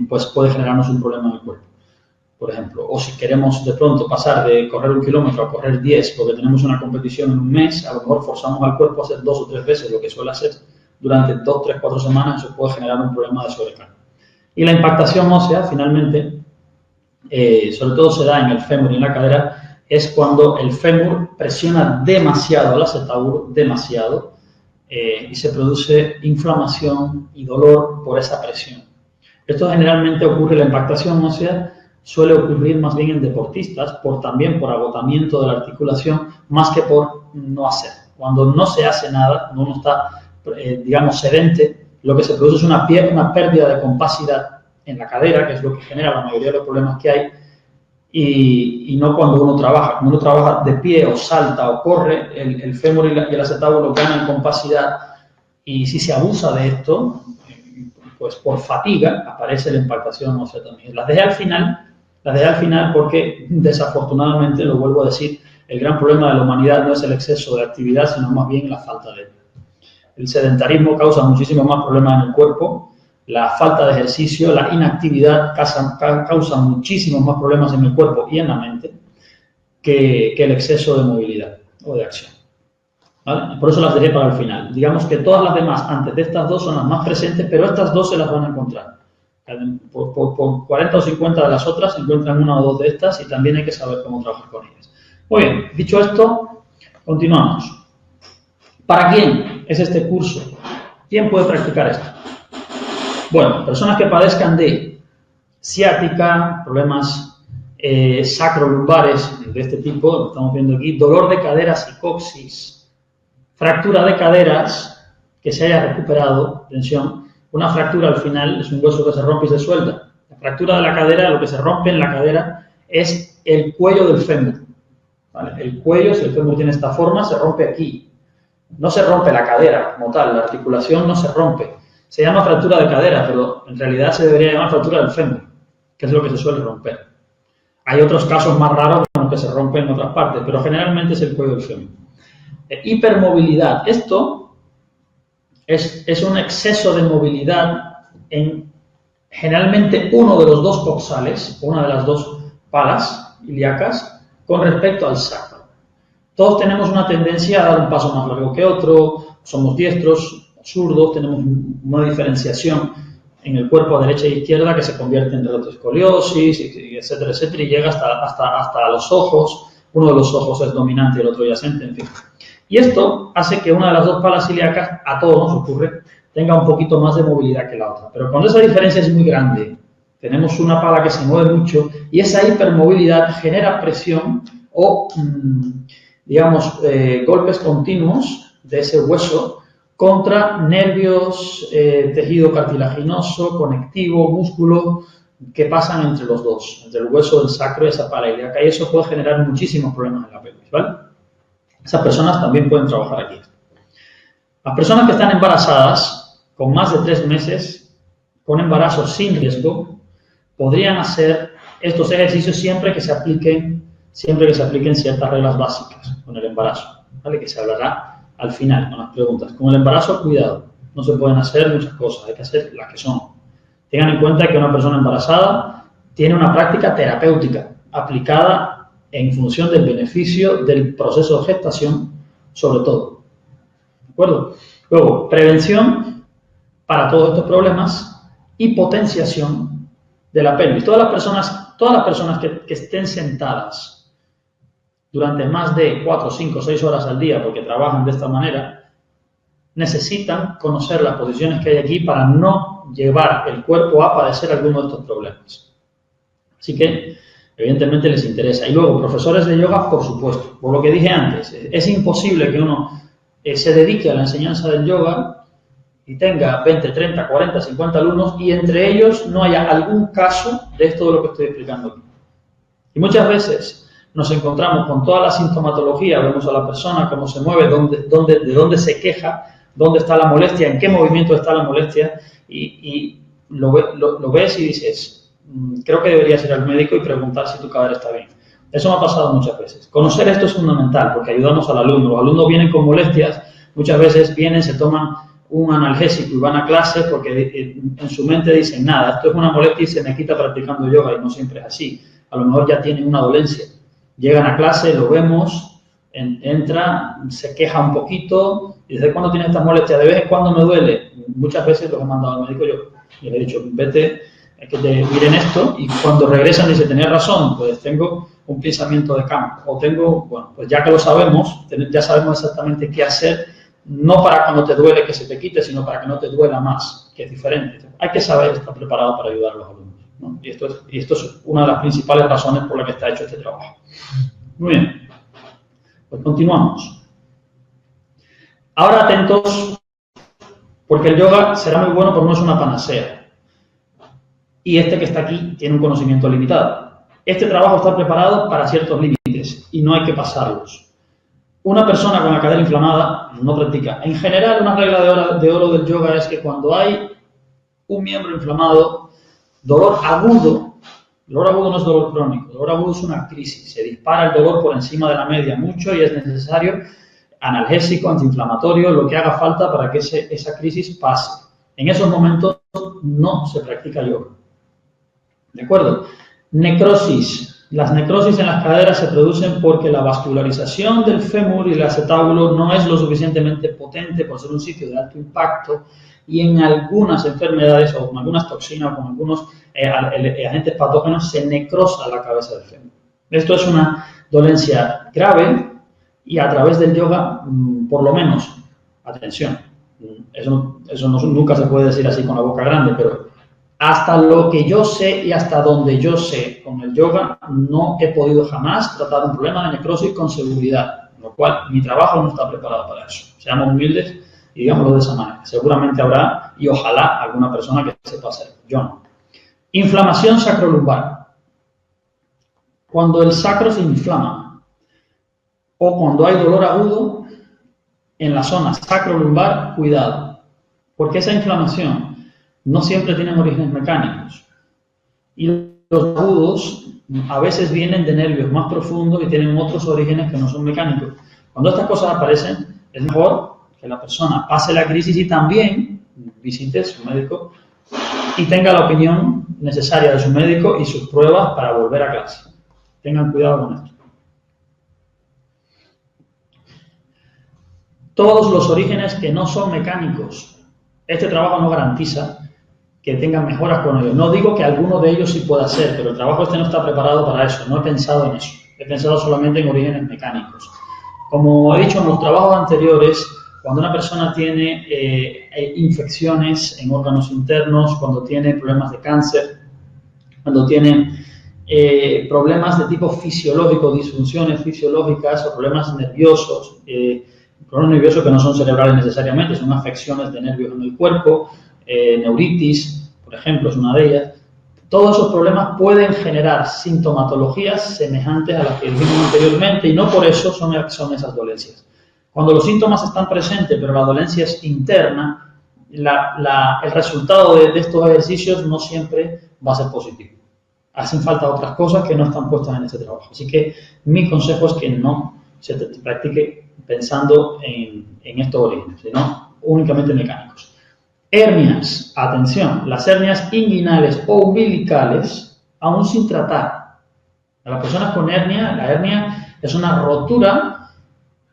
pues puede generarnos un problema en el cuerpo, por ejemplo. O si queremos de pronto pasar de correr 1 kilómetro a correr 10 porque tenemos una competición en un mes, a lo mejor forzamos al cuerpo a hacer 2 o 3 veces lo que suele hacer durante 2, 3, 4 semanas, eso puede generar un problema de sobrecarga. Y la impactación ósea, finalmente, sobre todo se da en el fémur y en la cadera, es cuando el fémur presiona demasiado al acetábulo, demasiado, y se produce inflamación y dolor por esa presión. Esto generalmente ocurre, la impactación ósea suele ocurrir más bien en deportistas, también por agotamiento de la articulación, más que por no hacer. Cuando no se hace nada, cuando uno está, digamos, sedente, lo que se produce es una pérdida de compacidad en la cadera, que es lo que genera la mayoría de los problemas que hay, y no cuando uno trabaja. Cuando uno trabaja de pie o salta o corre, el fémur y el acetábulo ganan compacidad, y si se abusa de esto, pues por fatiga aparece la impactación ósea también. Las dejé al final porque desafortunadamente, lo vuelvo a decir, el gran problema de la humanidad no es el exceso de actividad, sino más bien la falta de ella. El sedentarismo causa muchísimos más problemas en el cuerpo, la falta de ejercicio, la inactividad causa muchísimos más problemas en el cuerpo y en la mente que el exceso de movilidad o de acción. ¿Vale? Por eso las dejé para el final. Digamos que todas las demás, antes de estas dos, son las más presentes, pero estas dos se las van a encontrar. Por 40 o 50 de las otras se encuentran una o dos de estas y también hay que saber cómo trabajar con ellas. Muy bien, dicho esto, continuamos. ¿Para quién es este curso? ¿Quién puede practicar esto? Bueno, personas que padezcan de ciática, problemas sacrolumbares de este tipo, lo estamos viendo aquí, dolor de caderas y coxis, fractura de caderas que se haya recuperado, atención, una fractura al final es un hueso que se rompe y se suelta. La fractura de la cadera, lo que se rompe en la cadera es el cuello del fémur. ¿Vale? El cuello, si el fémur tiene esta forma, se rompe aquí. No se rompe la cadera como tal, la articulación no se rompe. Se llama fractura de cadera, pero en realidad se debería llamar fractura del fémur, que es lo que se suele romper. Hay otros casos más raros como que se rompen en otras partes, pero generalmente es el cuello del fémur. Hipermovilidad. Esto es un exceso de movilidad en generalmente uno de los dos coxales, una de las dos palas ilíacas, con respecto al sacro. Todos tenemos una tendencia a dar un paso más largo que otro, somos diestros, zurdos, tenemos una diferenciación en el cuerpo a derecha e izquierda que se convierte en retroescoliosis, etcétera, etcétera, y llega hasta los ojos. Uno de los ojos es dominante y el otro adyacente, en fin. Y esto hace que una de las dos palas ilíacas, a todos nos ocurre, tenga un poquito más de movilidad que la otra. Pero cuando esa diferencia es muy grande, tenemos una pala que se mueve mucho y esa hipermovilidad genera presión o, digamos, golpes continuos de ese hueso contra nervios, tejido cartilaginoso, conectivo, músculo, que pasan entre los dos, entre el hueso del sacro y esa pala ilíaca, y eso puede generar muchísimos problemas en la pelvis, ¿vale? Esas personas también pueden trabajar aquí. Las personas que están embarazadas, con más de 3 meses, con embarazo sin riesgo, podrían hacer estos ejercicios siempre que se apliquen ciertas reglas básicas con el embarazo, ¿vale? Que se hablará al final con las preguntas. Con el embarazo, cuidado, no se pueden hacer muchas cosas, hay que hacer las que son. Tengan en cuenta que una persona embarazada tiene una práctica terapéutica aplicada en función del beneficio del proceso de gestación, sobre todo. ¿De acuerdo? Luego, prevención para todos estos problemas y potenciación de la pelvis. Todas las personas que estén sentadas durante más de 4, 5, 6 horas al día porque trabajan de esta manera, necesitan conocer las posiciones que hay aquí para no llevar el cuerpo a padecer alguno de estos problemas. Así que, evidentemente, les interesa. Y luego, profesores de yoga, por supuesto. Por lo que dije antes, es imposible que uno se dedique a la enseñanza del yoga y tenga 20, 30, 40, 50 alumnos y entre ellos no haya algún caso de esto de lo que estoy explicando aquí. Y muchas veces nos encontramos con toda la sintomatología, vemos a la persona, cómo se mueve, de dónde se queja, dónde está la molestia, en qué movimiento está la molestia, y lo ves y dices, creo que deberías ir al médico y preguntar si tu cadera está bien. Eso me ha pasado muchas veces. Conocer esto es fundamental porque ayudamos al alumno. Los alumnos vienen con molestias, muchas veces vienen, se toman un analgésico y van a clase porque en su mente dicen, nada, esto es una molestia y se me quita practicando yoga, y no siempre es así. A lo mejor ya tienen una dolencia. Llegan a clase, lo vemos, entra, se queja un poquito, y ¿desde cuándo tiene esta molestia? De vez en cuando me duele. Muchas veces los he mandado al médico yo. Y le he dicho, vete, que te miren esto, y cuando regresan dice, tenía razón, pues tengo un pensamiento de campo, o tengo, bueno, pues ya que lo sabemos, ya sabemos exactamente qué hacer, no para cuando te duele que se te quite, sino para que no te duela más, que es diferente. Hay que saber estar preparado para ayudar a los alumnos, ¿no? Y esto es una de las principales razones por las que está hecho este trabajo. Muy bien, pues continuamos. Ahora atentos, porque el yoga será muy bueno, pero no es una panacea. Y este que está aquí tiene un conocimiento limitado. Este trabajo está preparado para ciertos límites y no hay que pasarlos. Una persona con la cadera inflamada no practica. En general, una regla de oro del yoga es que cuando hay un miembro inflamado, dolor agudo no es dolor crónico, dolor agudo es una crisis. Se dispara el dolor por encima de la media mucho y es necesario analgésico, antiinflamatorio, lo que haga falta para que esa crisis pase. En esos momentos no se practica yoga. ¿De acuerdo? Necrosis. Las necrosis en las caderas se producen porque la vascularización del fémur y el acetábulo no es lo suficientemente potente por ser un sitio de alto impacto, y en algunas enfermedades o con algunas toxinas o con algunos agentes patógenos se necrosa la cabeza del fémur. Esto es una dolencia grave y a través del yoga, por lo menos, atención, eso nunca se puede decir así con la boca grande, pero hasta lo que yo sé y hasta donde yo sé, con el yoga no he podido jamás tratar un problema de necrosis con seguridad, lo cual mi trabajo no está preparado para eso. Seamos humildes y digámoslo de esa manera. Seguramente habrá, y ojalá, alguna persona que sepa hacerlo. Yo no. Inflamación sacrolumbar. Cuando el sacro se inflama o cuando hay dolor agudo en la zona sacrolumbar, cuidado, porque esa inflamación no siempre tienen orígenes mecánicos. Y los agudos a veces vienen de nervios más profundos y tienen otros orígenes que no son mecánicos. Cuando estas cosas aparecen, es mejor que la persona pase la crisis y también visite a su médico y tenga la opinión necesaria de su médico y sus pruebas para volver a clase. Tengan cuidado con esto. Todos los orígenes que no son mecánicos. Este trabajo no garantiza que tengan mejoras con ellos. No digo que alguno de ellos sí pueda ser, pero el trabajo este no está preparado para eso. No he pensado en eso. He pensado solamente en orígenes mecánicos. Como he dicho en los trabajos anteriores, cuando una persona tiene infecciones en órganos internos, cuando tiene problemas de cáncer, cuando tiene problemas de tipo fisiológico, disfunciones fisiológicas o problemas nerviosos, problemas nerviosos que no son cerebrales necesariamente, son afecciones de nervios en el cuerpo, neuritis, por ejemplo, es una de ellas. Todos esos problemas pueden generar sintomatologías semejantes a las que dijimos anteriormente y no por eso son esas dolencias. Cuando los síntomas están presentes pero la dolencia es interna, el resultado de estos ejercicios no siempre va a ser positivo. Hacen falta otras cosas que no están puestas en este trabajo. Así que mi consejo es que no se practique pensando en estos orígenes, sino únicamente mecánicos. Hernias, atención, las hernias inguinales o umbilicales, aún sin tratar. A las personas con hernia, la hernia es una rotura,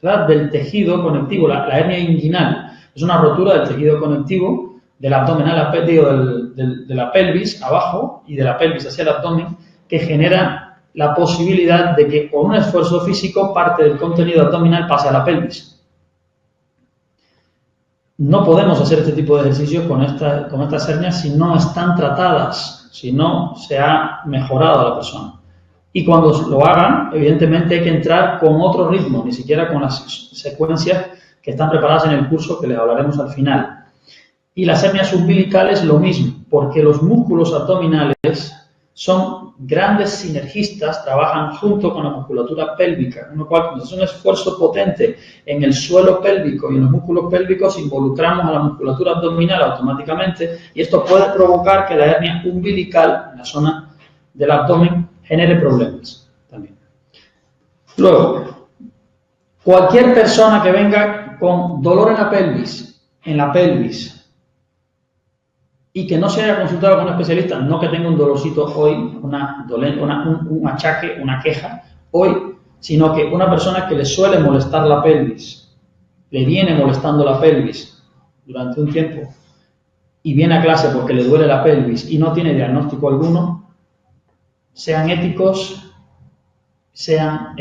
¿verdad?, del tejido conectivo, la hernia inguinal es una rotura del tejido conectivo del abdomen, de la pelvis abajo y de la pelvis hacia el abdomen, que genera la posibilidad de que con un esfuerzo físico parte del contenido abdominal pase a la pelvis. No podemos hacer este tipo de ejercicios con estas hernias si no están tratadas, si no se ha mejorado a la persona. Y cuando lo hagan, evidentemente hay que entrar con otro ritmo, ni siquiera con las secuencias que están preparadas en el curso que les hablaremos al final. Y las hernias umbilicales lo mismo, porque los músculos abdominales son grandes sinergistas, trabajan junto con la musculatura pélvica, con lo cual cuando hace un esfuerzo potente en el suelo pélvico y en los músculos pélvicos involucramos a la musculatura abdominal automáticamente y esto puede provocar que la hernia umbilical, en la zona del abdomen, genere problemas también. Luego, cualquier persona que venga con dolor en la pelvis, y que no se haya consultado con un especialista, no que tenga un dolorcito hoy, un achaque, una queja hoy, sino que una persona que le suele molestar la pelvis, le viene molestando la pelvis durante un tiempo y viene a clase porque le duele la pelvis y no tiene diagnóstico alguno, sean éticos, sean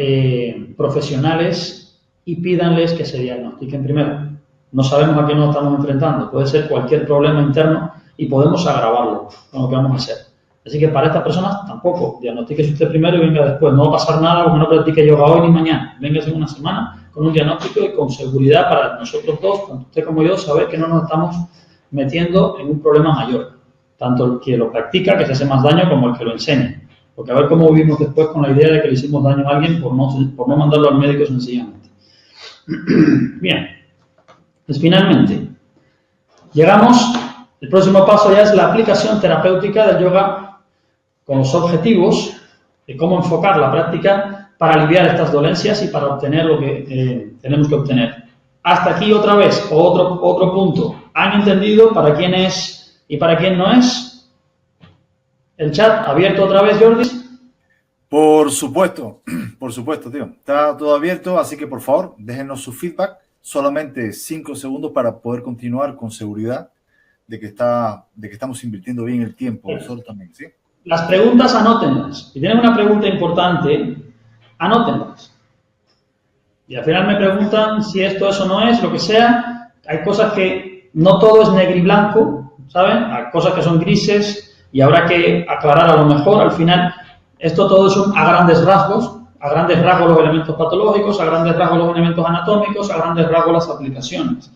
profesionales y pídanles que se diagnostiquen primero. No sabemos a qué nos estamos enfrentando, puede ser cualquier problema interno y podemos agravarlo con lo que vamos a hacer. Así que para estas personas tampoco, diagnostíquese usted primero y venga después. No va a pasar nada porque no practique yoga hoy ni mañana. Venga en una semana con un diagnóstico y con seguridad para nosotros dos, tanto usted como yo, saber que no nos estamos metiendo en un problema mayor. Tanto el que lo practica, que se hace más daño, como el que lo enseña. Porque a ver cómo vivimos después con la idea de que le hicimos daño a alguien por no mandarlo al médico sencillamente. Bien, pues finalmente, llegamos. El próximo paso ya es la aplicación terapéutica del yoga con los objetivos de cómo enfocar la práctica para aliviar estas dolencias y para obtener lo que tenemos que obtener. Hasta aquí otra vez, otro punto. ¿Han entendido para quién es y para quién no es? ¿El chat abierto otra vez, Jordi? Por supuesto, tío. Está todo abierto, así que por favor, déjenos su feedback. Solamente 5 segundos para poder continuar con seguridad de que estamos invirtiendo bien el tiempo, nosotros también, ¿sí? Las preguntas anótenlas. Si tienen una pregunta importante, anótenlas. Y al final me preguntan si esto, eso no es, lo que sea. Hay cosas que no todo es negro y blanco, ¿saben? Hay cosas que son grises y habrá que aclarar a lo mejor. Al final, esto todo son a grandes rasgos los elementos patológicos, a grandes rasgos los elementos anatómicos, a grandes rasgos las aplicaciones.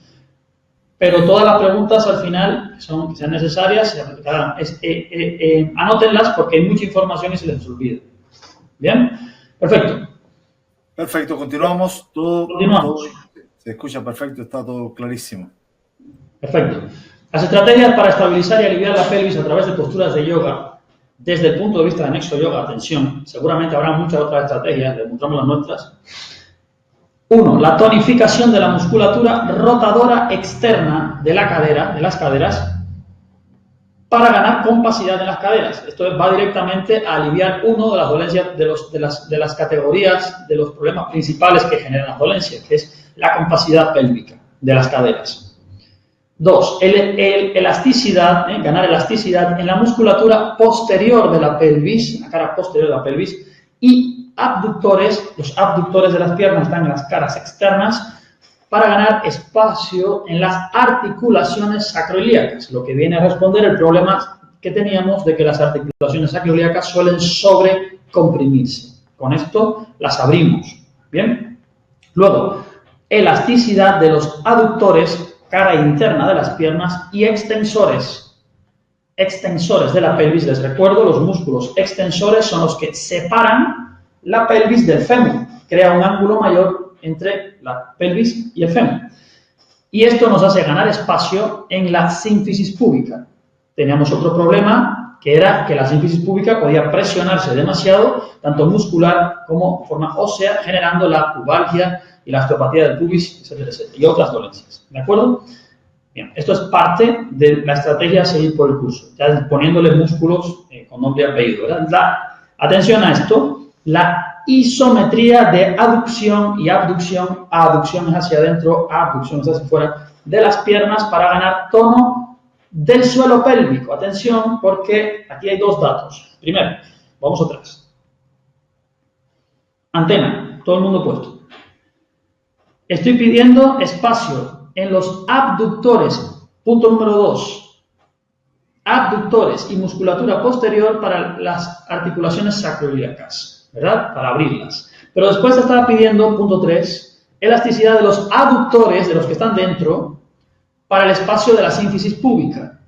Pero todas las preguntas al final que sean necesarias se aplicarán. Anótenlas porque hay mucha información y se les olvida. ¿Bien? Perfecto. Perfecto, continuamos. Continuamos. Todo se escucha perfecto, está todo clarísimo. Perfecto. Las estrategias para estabilizar y aliviar la pelvis a través de posturas de yoga, desde el punto de vista de Nexo Yoga, atención, seguramente habrá muchas otras estrategias, les mostramos las nuestras. Uno, la tonificación de la musculatura rotadora externa de la cadera, de las caderas, para ganar compacidad en las caderas. Esto va directamente a aliviar uno de las dolencias, de las categorías, de los problemas principales que generan las dolencias, que es la compacidad pélvica de las caderas. Dos, elasticidad, ganar elasticidad en la musculatura posterior de la pelvis, la cara posterior de la pelvis, y abductores, los abductores de las piernas están en las caras externas, para ganar espacio en las articulaciones sacroiliacas, lo que viene a responder el problema que teníamos de que las articulaciones sacroiliacas suelen sobrecomprimirse. Con esto las abrimos, ¿bien? Luego, elasticidad de los aductores, cara interna de las piernas, y extensores de la pelvis. Les recuerdo, los músculos extensores son los que separan la pelvis del fémur, crea un ángulo mayor entre la pelvis y el fémur. Y esto nos hace ganar espacio en la sínfisis púbica. Teníamos otro problema, que era que la sínfisis púbica podía presionarse demasiado, tanto muscular como de forma ósea, generando la pubalgia y la osteopatía del pubis, etcétera, etcétera, y otras dolencias. ¿De acuerdo? Bien, esto es parte de la estrategia a seguir por el curso, ya poniéndole músculos con nombre y apellido, ¿verdad? Atención a esto, la isometría de aducción y abducción, aducción es hacia adentro, abducción es hacia afuera, de las piernas para ganar tono del suelo pélvico. Atención, porque aquí hay dos datos. Primero, vamos atrás. Antena, todo el mundo puesto. Estoy pidiendo espacio en los abductores. Punto número 2. Abductores y musculatura posterior para las articulaciones sacroiliacas, ¿verdad? Para abrirlas. Pero después estaba pidiendo, punto 3, elasticidad de los aductores, de los que están dentro, para el espacio de la sínfisis púbica,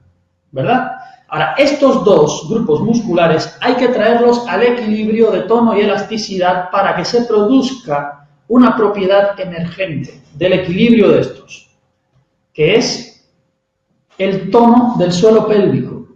¿verdad? Ahora, estos dos grupos musculares hay que traerlos al equilibrio de tono y elasticidad para que se produzca una propiedad emergente del equilibrio de estos, que es el tono del suelo pélvico.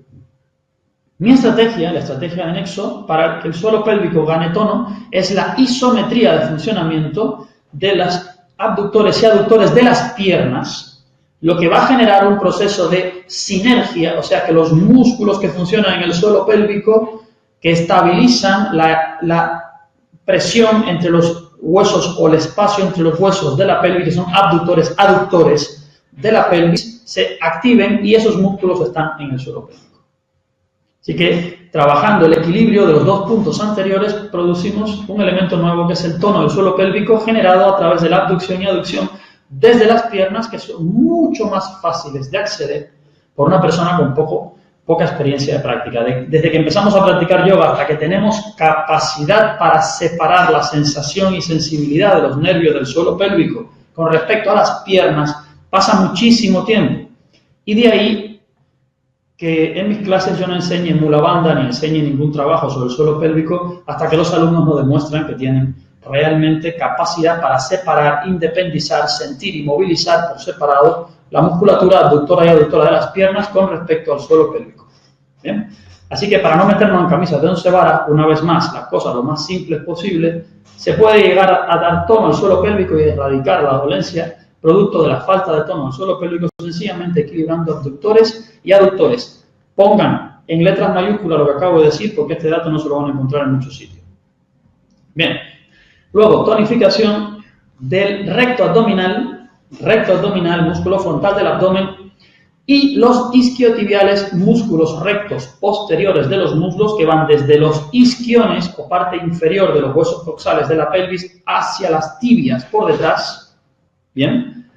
Mi estrategia, la estrategia de Nexo, para que el suelo pélvico gane tono, es la isometría de funcionamiento de los abductores y aductores de las piernas, lo que va a generar un proceso de sinergia, o sea que los músculos que funcionan en el suelo pélvico, que estabilizan la presión entre los huesos o el espacio entre los huesos de la pelvis, que son abductores, aductores de la pelvis, se activen y esos músculos están en el suelo pélvico. Así que, trabajando el equilibrio de los dos puntos anteriores, producimos un elemento nuevo que es el tono del suelo pélvico generado a través de la abducción y aducción desde las piernas, que son mucho más fáciles de acceder por una persona con poca experiencia de práctica. Desde que empezamos a practicar yoga hasta que tenemos capacidad para separar la sensación y sensibilidad de los nervios del suelo pélvico con respecto a las piernas, pasa muchísimo tiempo. Y de ahí que en mis clases yo no enseñe Mula Bandha ni enseñe ningún trabajo sobre el suelo pélvico hasta que los alumnos no demuestran que tienen realmente capacidad para separar, independizar, sentir y movilizar por separado la musculatura abductora y aductora de las piernas con respecto al suelo pélvico. ¿Bien? Así que para no meternos en camisas de 11 varas, una vez más, las cosas lo más simples posible, se puede llegar a dar tono al suelo pélvico y erradicar la dolencia producto de la falta de tono al suelo pélvico, sencillamente equilibrando abductores y aductores. Pongan en letras mayúsculas lo que acabo de decir, porque este dato no se lo van a encontrar en muchos sitios. Bien. Luego, tonificación del recto abdominal, músculo frontal del abdomen, y los isquiotibiales, músculos rectos posteriores de los muslos que van desde los isquiones o parte inferior de los huesos coxales de la pelvis hacia las tibias por detrás, ¿bien?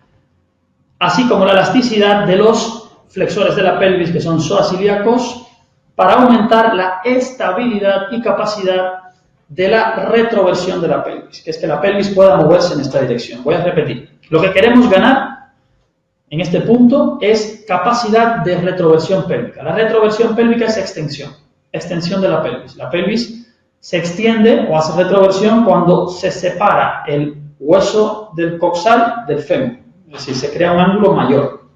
Así como la elasticidad de los flexores de la pelvis que son psoas ilíacos para aumentar la estabilidad y capacidad de la retroversión de la pelvis, que es que la pelvis pueda moverse en esta dirección. Voy a repetir. Lo que queremos ganar en este punto es capacidad de retroversión pélvica. La retroversión pélvica es extensión de la pelvis. La pelvis se extiende o hace retroversión cuando se separa el hueso del coxal del fémur, es decir, se crea un ángulo mayor.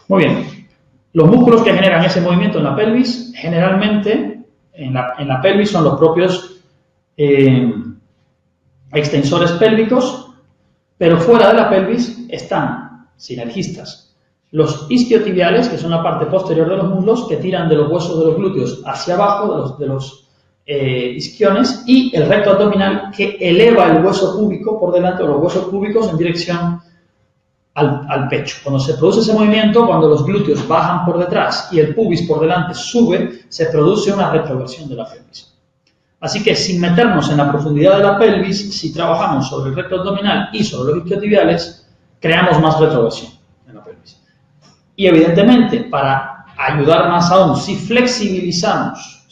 Muy bien. Los músculos que generan ese movimiento en la pelvis, generalmente en la pelvis son los propios extensores pélvicos, pero fuera de la pelvis están sinergistas. Los isquiotibiales, que son la parte posterior de los muslos, que tiran de los huesos de los glúteos hacia abajo, de los isquiones, y el recto abdominal, que eleva el hueso púbico por delante, o los huesos púbicos en dirección al pecho. Cuando se produce ese movimiento, cuando los glúteos bajan por detrás y el pubis por delante sube, se produce una retroversión de la pelvis. Así que, sin meternos en la profundidad de la pelvis, si trabajamos sobre el recto abdominal y sobre los isquiotibiales, creamos más retroversión en la pelvis. Y evidentemente, para ayudar más aún, si flexibilizamos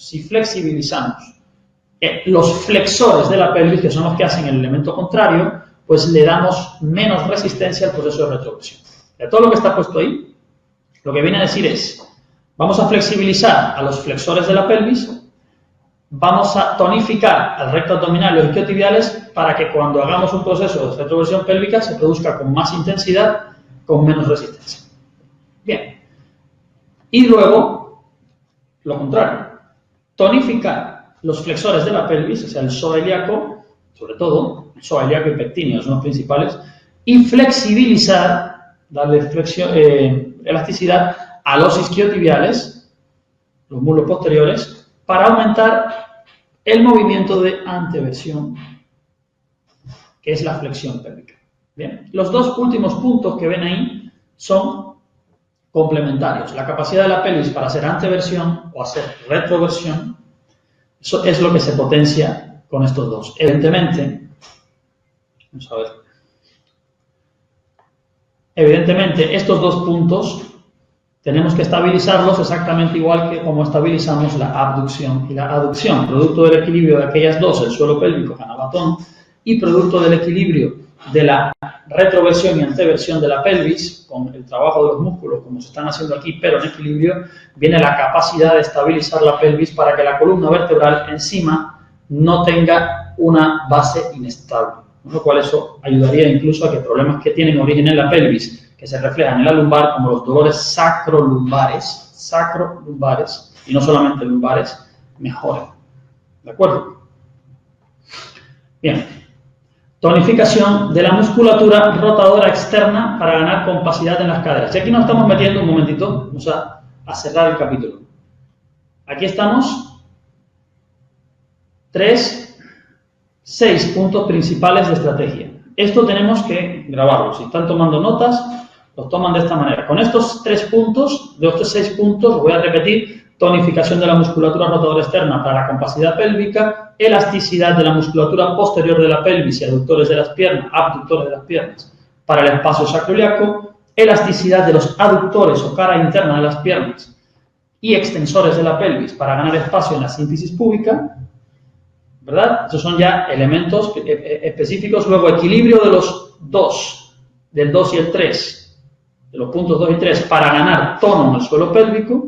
los flexores de la pelvis, que son los que hacen el elemento contrario, pues le damos menos resistencia al proceso de retroversión. De todo lo que está puesto ahí, lo que viene a decir es, vamos a flexibilizar a los flexores de la pelvis, vamos a tonificar al recto abdominal y los isquiotibiales para que cuando hagamos un proceso de retroversión pélvica se produzca con más intensidad, con menos resistencia. Bien. Y luego, lo contrario, tonificar los flexores de la pelvis, o sea, el psoas ilíaco, sobre todo, el psoas ilíaco y pectíneo son los principales, y flexibilizar, darle elasticidad a los isquiotibiales, los muslos posteriores, para aumentar el movimiento de anteversión, que es la flexión pélvica. Bien, los dos últimos puntos que ven ahí son complementarios. La capacidad de la pelvis para hacer anteversión o hacer retroversión, eso es lo que se potencia con estos dos. Evidentemente, estos dos puntos tenemos que estabilizarlos exactamente igual que como estabilizamos la abducción y la aducción, producto del equilibrio de aquellas dos, el suelo pélvico, canabatón, y producto del equilibrio de la retroversión y anteversión de la pelvis, con el trabajo de los músculos, como se están haciendo aquí, pero en equilibrio, viene la capacidad de estabilizar la pelvis para que la columna vertebral encima no tenga una base inestable, con lo cual eso ayudaría incluso a que problemas que tienen origen en la pelvis, que se reflejan en la lumbar, como los dolores sacrolumbares, y no solamente lumbares, mejoren. ¿De acuerdo? Bien. Tonificación de la musculatura rotadora externa para ganar compacidad en las caderas. Y aquí nos estamos metiendo un momentito, vamos a cerrar el capítulo. Aquí estamos, 6 puntos principales de estrategia. Esto tenemos que grabarlo. Si están tomando notas, los toman de esta manera. Con estos 3 puntos, de estos 6 puntos, voy a repetir: tonificación de la musculatura rotadora externa para la compacidad pélvica, elasticidad de la musculatura posterior de la pelvis y abductores de las piernas para el espacio sacroiliaco, elasticidad de los aductores o cara interna de las piernas y extensores de la pelvis para ganar espacio en la sínfisis púbica, ¿verdad? Esos son ya elementos específicos. Luego, equilibrio de los del 2 y el 3, de los puntos 2 y 3 para ganar tono en el suelo pélvico.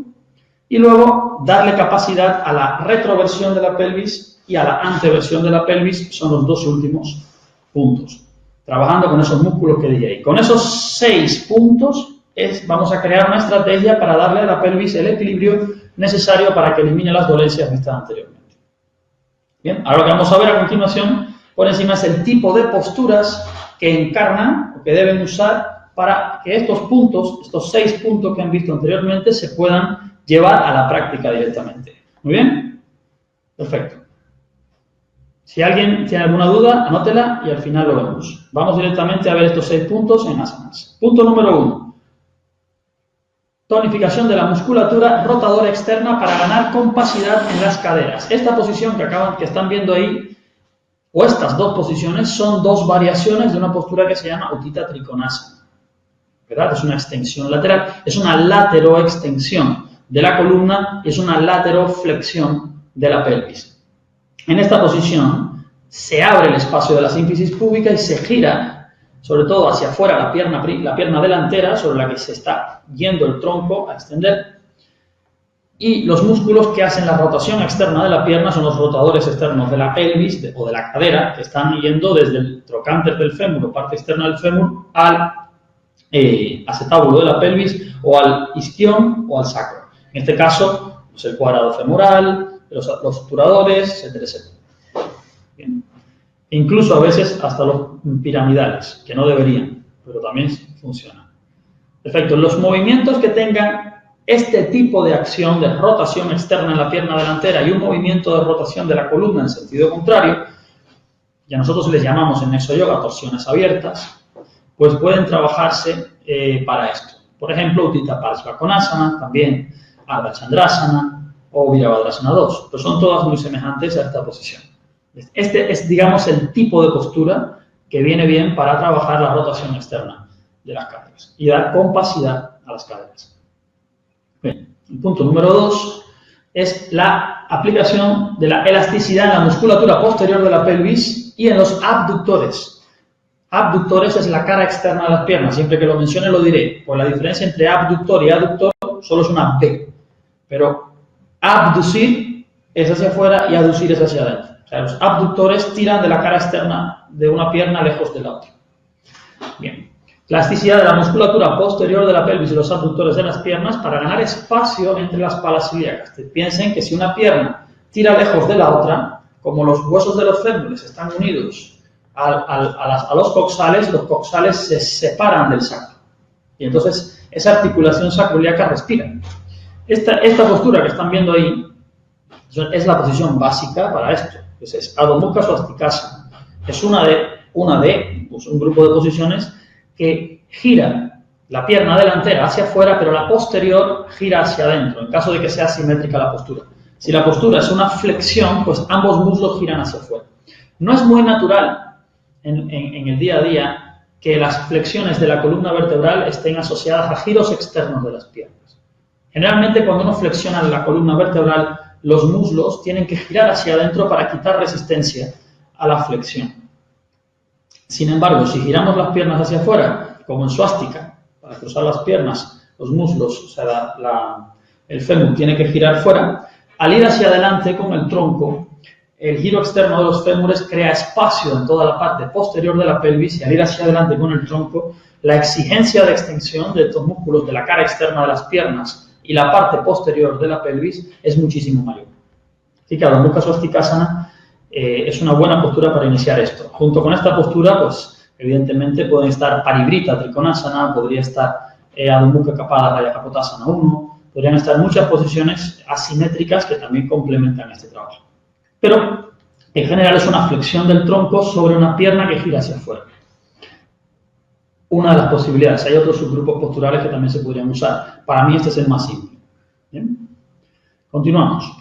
Y luego, darle capacidad a la retroversión de la pelvis y a la anteversión de la pelvis, son los 2 últimos puntos. Trabajando con esos músculos que dije ahí. Con esos 6 puntos, vamos a crear una estrategia para darle a la pelvis el equilibrio necesario para que elimine las dolencias vistas anteriormente. Bien, ahora lo que vamos a ver a continuación, por encima, es el tipo de posturas que encarnan o que deben usar para que estos puntos, estos 6 puntos que han visto anteriormente, se puedan llevar a la práctica directamente. ¿Muy bien? Perfecto. Si alguien tiene alguna duda, anótela y al final lo vemos. Vamos directamente a ver estos 6 puntos en asanas. Punto número 1. Tonificación de la musculatura rotadora externa para ganar compacidad en las caderas. Esta posición que están viendo ahí, o estas 2 posiciones, son 2 variaciones de una postura que se llama Utthita Trikonasana. ¿Verdad? Es una extensión lateral, es una lateroextensión de la columna y es una lateroflexión de la pelvis. En esta posición se abre el espacio de la sínfisis púbica y se gira, sobre todo hacia afuera, la pierna delantera sobre la que se está yendo el tronco a extender. Y los músculos que hacen la rotación externa de la pierna son los rotadores externos de la pelvis o de la cadera, que están yendo desde el trocánter del fémur o parte externa del fémur al acetábulo de la pelvis o al isquión o al sacro. En este caso, pues el cuadrado femoral, los obturadores, etcétera, etcétera. Bien. incluso a veces hasta los piramidales, que no deberían, pero también funcionan. Perfecto, los movimientos que tengan este tipo de acción de rotación externa en la pierna delantera y un movimiento de rotación de la columna en sentido contrario, y a nosotros les llamamos en Nexo Yoga torsiones abiertas, pues pueden trabajarse para esto. Por ejemplo, Utthita Parshvakonasana, también Ardha Chandrasana o Virabhadrasana 2, pero son todas muy semejantes a esta posición. Este es, digamos, el tipo de postura que viene bien para trabajar la rotación externa de las caderas y dar compacidad a las caderas. Bien, el punto número 2 es la aplicación de la elasticidad en la musculatura posterior de la pelvis y en los abductores. Abductores es la cara externa de las piernas, siempre que lo mencione lo diré, pues la diferencia entre abductor y aductor solo es una B, pero abducir es hacia afuera y aducir es hacia adentro. O sea, los abductores tiran de la cara externa de una pierna lejos de la otra. Bien. Elasticidad de la musculatura posterior de la pelvis y los abductores de las piernas para ganar espacio entre las palas ilíacas. Piensen que si una pierna tira lejos de la otra, como los huesos de los fémures están unidos a los coxales se separan del sacro. Y entonces esa articulación sacroiliaca respira. Esta postura que están viendo ahí es la posición básica para esto. Es Adho Mukha Swastikasana. Es un grupo de posiciones que gira la pierna delantera hacia afuera, pero la posterior gira hacia adentro, en caso de que sea simétrica la postura. Si la postura es una flexión, pues ambos muslos giran hacia afuera. No es muy natural en el día a día que las flexiones de la columna vertebral estén asociadas a giros externos de las piernas. Generalmente, cuando uno flexiona la columna vertebral, los muslos tienen que girar hacia adentro para quitar resistencia a la flexión. Sin embargo, si giramos las piernas hacia afuera, como en suástica, para cruzar las piernas, los muslos, o sea, el fémur tiene que girar fuera, al ir hacia adelante con el tronco, el giro externo de los fémures crea espacio en toda la parte posterior de la pelvis y al ir hacia adelante con el tronco, la exigencia de extensión de estos músculos de la cara externa de las piernas y la parte posterior de la pelvis es muchísimo mayor. Así que Adho Mukha Swastikasana es una buena postura para iniciar esto. Junto con esta postura, pues evidentemente pueden estar Parivrita Trikonasana, podría estar Adho Mukha Kapada Raya Kapotasana 1, podrían estar muchas posiciones asimétricas que también complementan este trabajo. Pero en general es una flexión del tronco sobre una pierna que gira hacia afuera. Una de las posibilidades. Hay otros subgrupos posturales que también se podrían usar. Para mí este es el más simple. ¿Bien? Continuamos.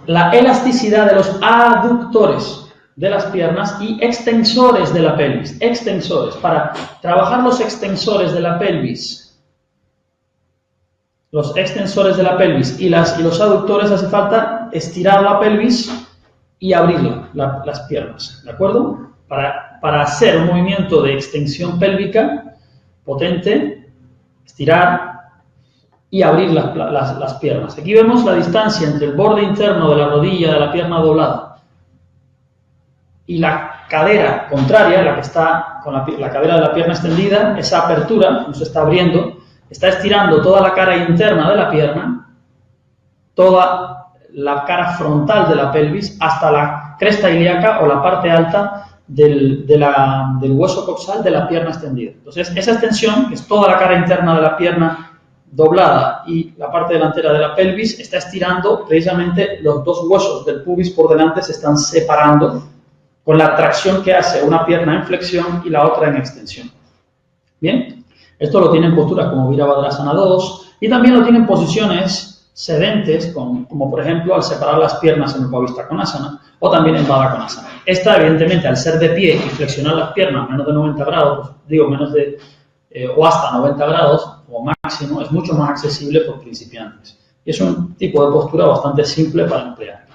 La elasticidad de los aductores de las piernas y extensores de la pelvis. Extensores. Para trabajar los extensores de la pelvis, los extensores de la pelvis y los aductores hace falta estirar la pelvis y abrir las piernas. ¿De acuerdo? Para hacer un movimiento de extensión pélvica potente, estirar y abrir las piernas. Aquí vemos la distancia entre el borde interno de la rodilla de la pierna doblada y la cadera contraria, la que está con la cadera de la pierna extendida, esa apertura, no se está abriendo, está estirando toda la cara interna de la pierna, toda la cara frontal de la pelvis, hasta la cresta ilíaca o la parte alta del hueso coxal de la pierna extendida. Entonces, esa extensión, que es toda la cara interna de la pierna doblada y la parte delantera de la pelvis, está estirando precisamente los dos huesos del pubis por delante, se están separando con la tracción que hace una pierna en flexión y la otra en extensión. Bien, esto lo tienen posturas como Virabhadrasana 2 y también lo tienen posiciones sedentes, como por ejemplo al separar las piernas en Upavista Konasana o también en Baddha Konasana. Esta, evidentemente, al ser de pie y flexionar las piernas menos de 90 grados, o hasta 90 grados como máximo, es mucho más accesible por principiantes. Y es un tipo de postura bastante simple para emplear.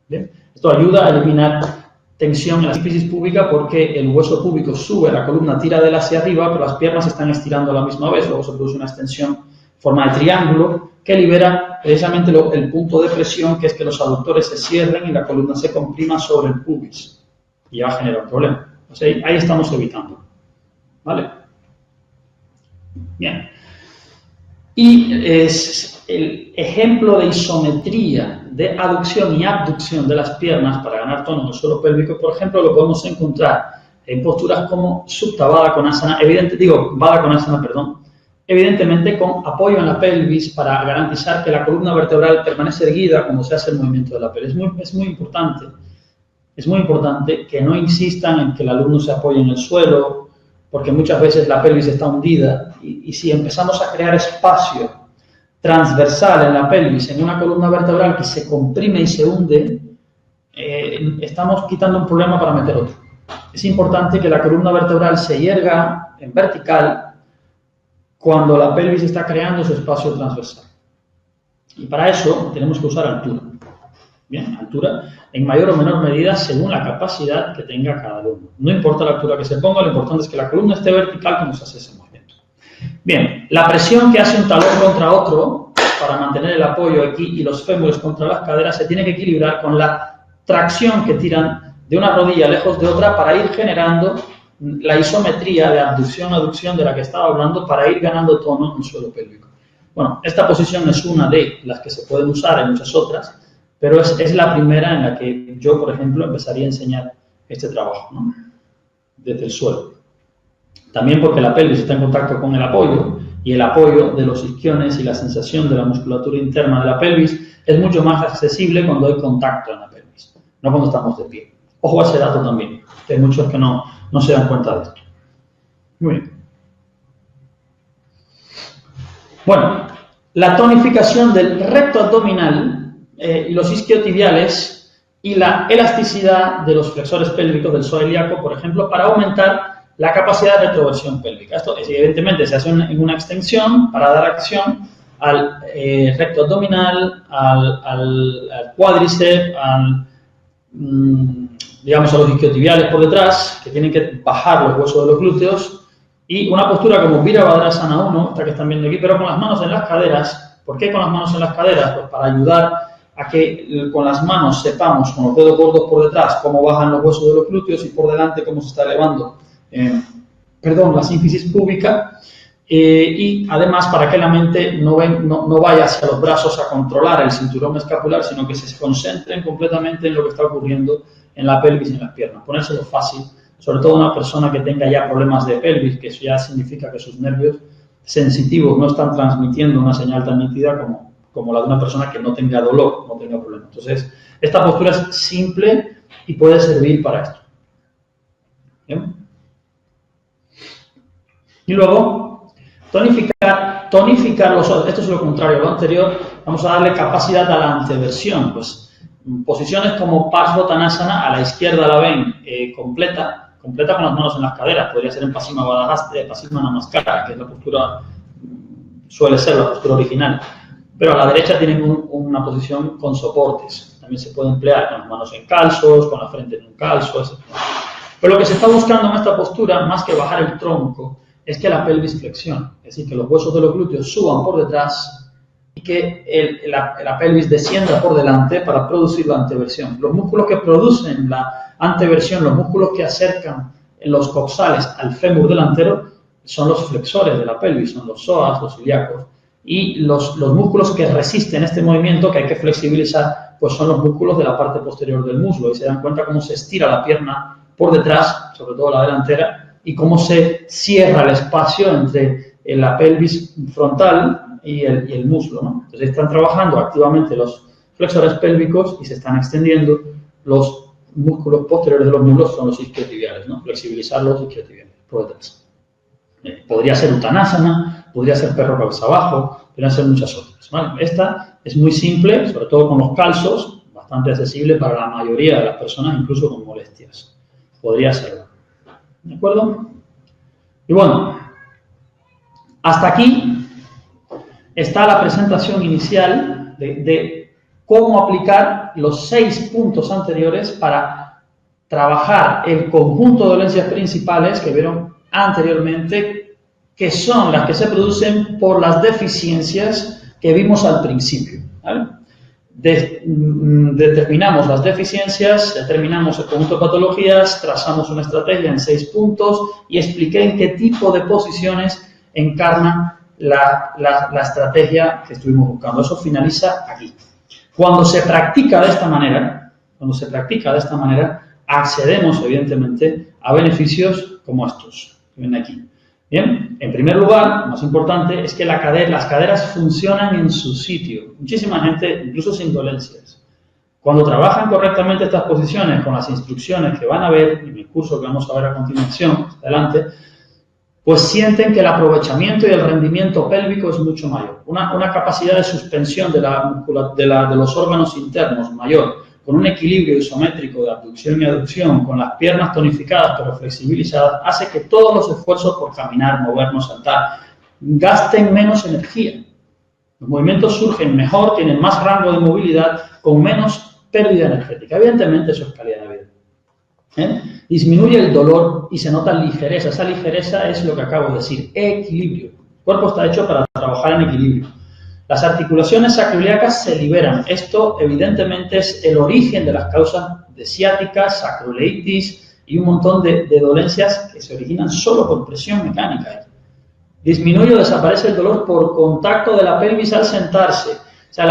¿Bien? Esto ayuda a eliminar tensión en la sínfisis púbica porque el hueso púbico sube, la columna tira de él hacia arriba, pero las piernas se están estirando a la misma vez, luego se produce una extensión en forma de triángulo que libera precisamente el punto de presión, que es que los aductores se cierren y la columna se comprima sobre el pubis. Y ya genera un problema. Entonces, ahí estamos evitando. ¿Vale? Bien. Y es el ejemplo de isometría, de aducción y abducción de las piernas para ganar tono en el suelo pélvico, por ejemplo, lo podemos encontrar en posturas como Supta Baddha Konasana, evidentemente con apoyo en la pelvis para garantizar que la columna vertebral permanece erguida cuando se hace el movimiento de la pelvis. Es muy importante que no insistan en que el alumno se apoye en el suelo, porque muchas veces la pelvis está hundida y si empezamos a crear espacio transversal en la pelvis, en una columna vertebral que se comprime y se hunde, estamos quitando un problema para meter otro. Es importante que la columna vertebral se yerga en vertical cuando la pelvis está creando su espacio transversal. Y para eso tenemos que usar altura. Bien, altura en mayor o menor medida según la capacidad que tenga cada alumno. No importa la altura que se ponga, lo importante es que la columna esté vertical cuando se hace ese movimiento. Bien, la presión que hace un talón contra otro para mantener el apoyo aquí y los fémures contra las caderas se tiene que equilibrar con la tracción que tiran de una rodilla lejos de otra para ir generando la isometría de abducción-aducción de la que estaba hablando para ir ganando tono en el suelo pélvico. Bueno, esta posición es una de las que se pueden usar, hay muchas otras, pero es la primera en la que yo, por ejemplo, empezaría a enseñar este trabajo, ¿no? Desde el suelo. También porque la pelvis está en contacto con el apoyo, y el apoyo de los isquiones y la sensación de la musculatura interna de la pelvis es mucho más accesible cuando hay contacto en la pelvis, no cuando estamos de pie. Ojo a ese dato también, que hay muchos que no se dan cuenta de esto. Muy bien. Bueno, la tonificación del recto abdominal y los isquiotibiales y la elasticidad de los flexores pélvicos del psoas ilíaco, por ejemplo, para aumentar la capacidad de retroversión pélvica. Esto evidentemente se hace en una extensión para dar acción al recto abdominal, al cuádriceps, digamos a los isquiotibiales por detrás, que tienen que bajar los huesos de los glúteos, y una postura como Virabhadrasana 1, esta que están viendo aquí, pero con las manos en las caderas. ¿Por qué con las manos en las caderas? Pues para ayudar a que con las manos sepamos, con los dedos gordos por detrás, cómo bajan los huesos de los glúteos y por delante cómo se está elevando la sínfisis púbica, y además para que la mente no vaya hacia los brazos a controlar el cinturón escapular, sino que se concentren completamente en lo que está ocurriendo en la pelvis y en las piernas. Ponérselo fácil, sobre todo una persona que tenga ya problemas de pelvis, que eso ya significa que sus nervios sensitivos no están transmitiendo una señal tan nítida como la de una persona que no tenga dolor, no tenga problema. Entonces, esta postura es simple y puede servir para esto. ¿Bien? Y luego, tonificar los ojos. Esto es lo contrario a lo anterior. Vamos a darle capacidad a la anteversión. Pues, posiciones como Parsvottanasana, a la izquierda la ven completa con las manos en las caderas. Podría ser en Paschimma Namaskara, que es la postura, suele ser la postura original. Pero a la derecha tienen una posición con soportes. También se puede emplear con las manos en calzos, con la frente en un calzo, etc. Pero lo que se está buscando en esta postura, más que bajar el tronco, es que la pelvis flexione. Es decir, que los huesos de los glúteos suban por detrás y que la pelvis descienda por delante para producir la anteversión. Los músculos que producen la anteversión, los músculos que acercan los coxales al fémur delantero, son los flexores de la pelvis, son los psoas, los ilíacos. Y los músculos que resisten este movimiento que hay que flexibilizar, pues son los músculos de la parte posterior del muslo. Y se dan cuenta cómo se estira la pierna por detrás, sobre todo la delantera, y cómo se cierra el espacio entre la pelvis frontal y el muslo, ¿no? Entonces están trabajando activamente los flexores pélvicos y se están extendiendo los músculos posteriores de los muslos, son los isquiotibiales, ¿no? Flexibilizar los isquiotibiales por detrás. Podría ser Uttanasana, podría ser perro cabeza abajo, podrían ser muchas otras, ¿vale? Esta es muy simple, sobre todo con los calzos, bastante accesible para la mayoría de las personas, incluso con molestias. Podría serlo. ¿De acuerdo? Y bueno, hasta aquí está la presentación inicial de cómo aplicar los 6 puntos anteriores para trabajar el conjunto de dolencias principales que vieron anteriormente, que son las que se producen por las deficiencias que vimos al principio, ¿vale? Determinamos las deficiencias, determinamos el conjunto de patologías, trazamos una estrategia en 6 puntos y expliqué en qué tipo de posiciones encarna la estrategia que estuvimos buscando. Eso finaliza aquí. Cuando se practica de esta manera, accedemos, evidentemente, a beneficios como estos que ven aquí. Bien, en primer lugar, lo más importante es que las caderas funcionan en su sitio. Muchísima gente, incluso sin dolencias, cuando trabajan correctamente estas posiciones con las instrucciones que van a ver en el curso que vamos a ver a continuación, adelante, pues sienten que el aprovechamiento y el rendimiento pélvico es mucho mayor. Una capacidad de suspensión de los órganos internos mayor, con un equilibrio isométrico de abducción y aducción, con las piernas tonificadas pero flexibilizadas, hace que todos los esfuerzos por caminar, movernos, saltar, gasten menos energía. Los movimientos surgen mejor, tienen más rango de movilidad, con menos pérdida energética. Evidentemente eso es calidad de vida. Disminuye el dolor y se nota ligereza. Esa ligereza es lo que acabo de decir, equilibrio. El cuerpo está hecho para trabajar en equilibrio. Las articulaciones sacroiliacas se liberan. Esto, evidentemente, es el origen de las causas de ciática, sacroileitis y un montón de dolencias que se originan solo por presión mecánica. Disminuye o desaparece el dolor por contacto de la pelvis al sentarse. O sea,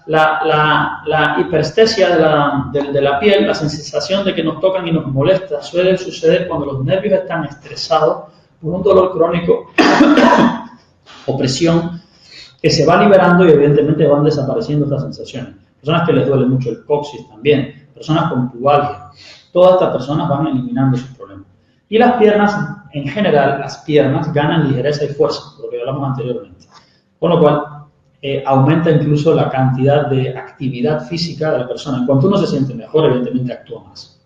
la hiperestesia de la piel, la sensación de que nos tocan y nos molesta, suele suceder cuando los nervios están estresados por un dolor crónico o presión que se va liberando y evidentemente van desapareciendo estas sensaciones. Personas que les duele mucho el coxis también, personas con pubalgia, todas estas personas van eliminando sus problemas. Y las piernas, en general, las piernas ganan ligereza y fuerza, por lo que hablamos anteriormente. Con lo cual, aumenta incluso la cantidad de actividad física de la persona. En cuanto uno se siente mejor, evidentemente actúa más.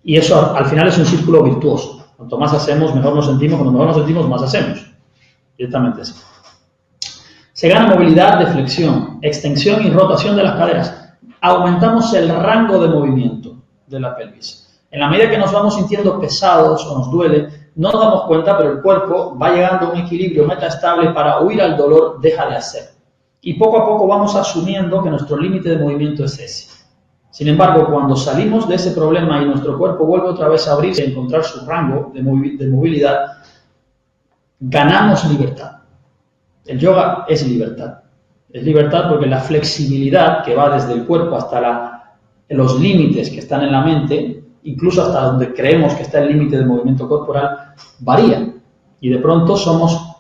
Y eso al final es un círculo virtuoso. Cuanto más hacemos, mejor nos sentimos. Cuando mejor nos sentimos, más hacemos. Directamente así. Se gana movilidad de flexión, extensión y rotación de las caderas. Aumentamos el rango de movimiento de la pelvis. En la medida que nos vamos sintiendo pesados o nos duele, no nos damos cuenta, pero el cuerpo va llegando a un equilibrio metaestable y para huir al dolor deja de hacer. Y poco a poco vamos asumiendo que nuestro límite de movimiento es ese. Sin embargo, cuando salimos de ese problema y nuestro cuerpo vuelve otra vez a abrirse y encontrar su rango de movilidad, ganamos libertad. El yoga es libertad. Es libertad porque la flexibilidad que va desde el cuerpo hasta los límites que están en la mente, incluso hasta donde creemos que está el límite de movimiento corporal, varía. Y de pronto somos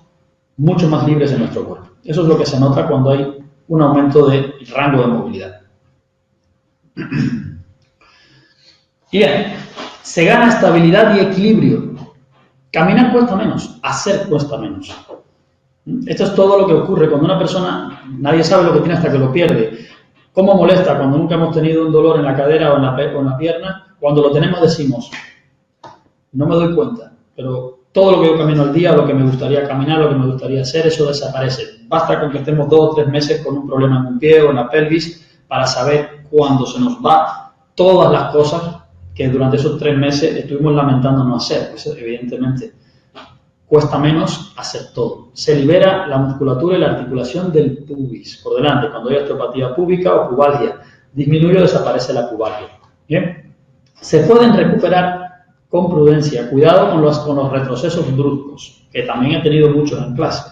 mucho más libres en nuestro cuerpo. Eso es lo que se nota cuando hay un aumento del rango de movilidad. Bien, se gana estabilidad y equilibrio. Caminar cuesta menos, hacer cuesta menos. Esto es todo lo que ocurre cuando una persona, nadie sabe lo que tiene hasta que lo pierde. ¿Cómo molesta cuando nunca hemos tenido un dolor en la cadera o en la pierna? Cuando lo tenemos decimos, no me doy cuenta, pero todo lo que yo camino al día, lo que me gustaría caminar, lo que me gustaría hacer, eso desaparece. Basta con que estemos 2 o 3 meses con un problema en un pie o en la pelvis para saber cuándo se nos va todas las cosas que durante esos 3 meses estuvimos lamentando no hacer. Pues evidentemente cuesta menos hacer todo. Se libera la musculatura y la articulación del pubis por delante, cuando hay osteopatía púbica o pubalgia. Disminuye o desaparece la pubalgia. Bien. Se pueden recuperar con prudencia. Cuidado con los retrocesos bruscos, que también he tenido muchos en clase.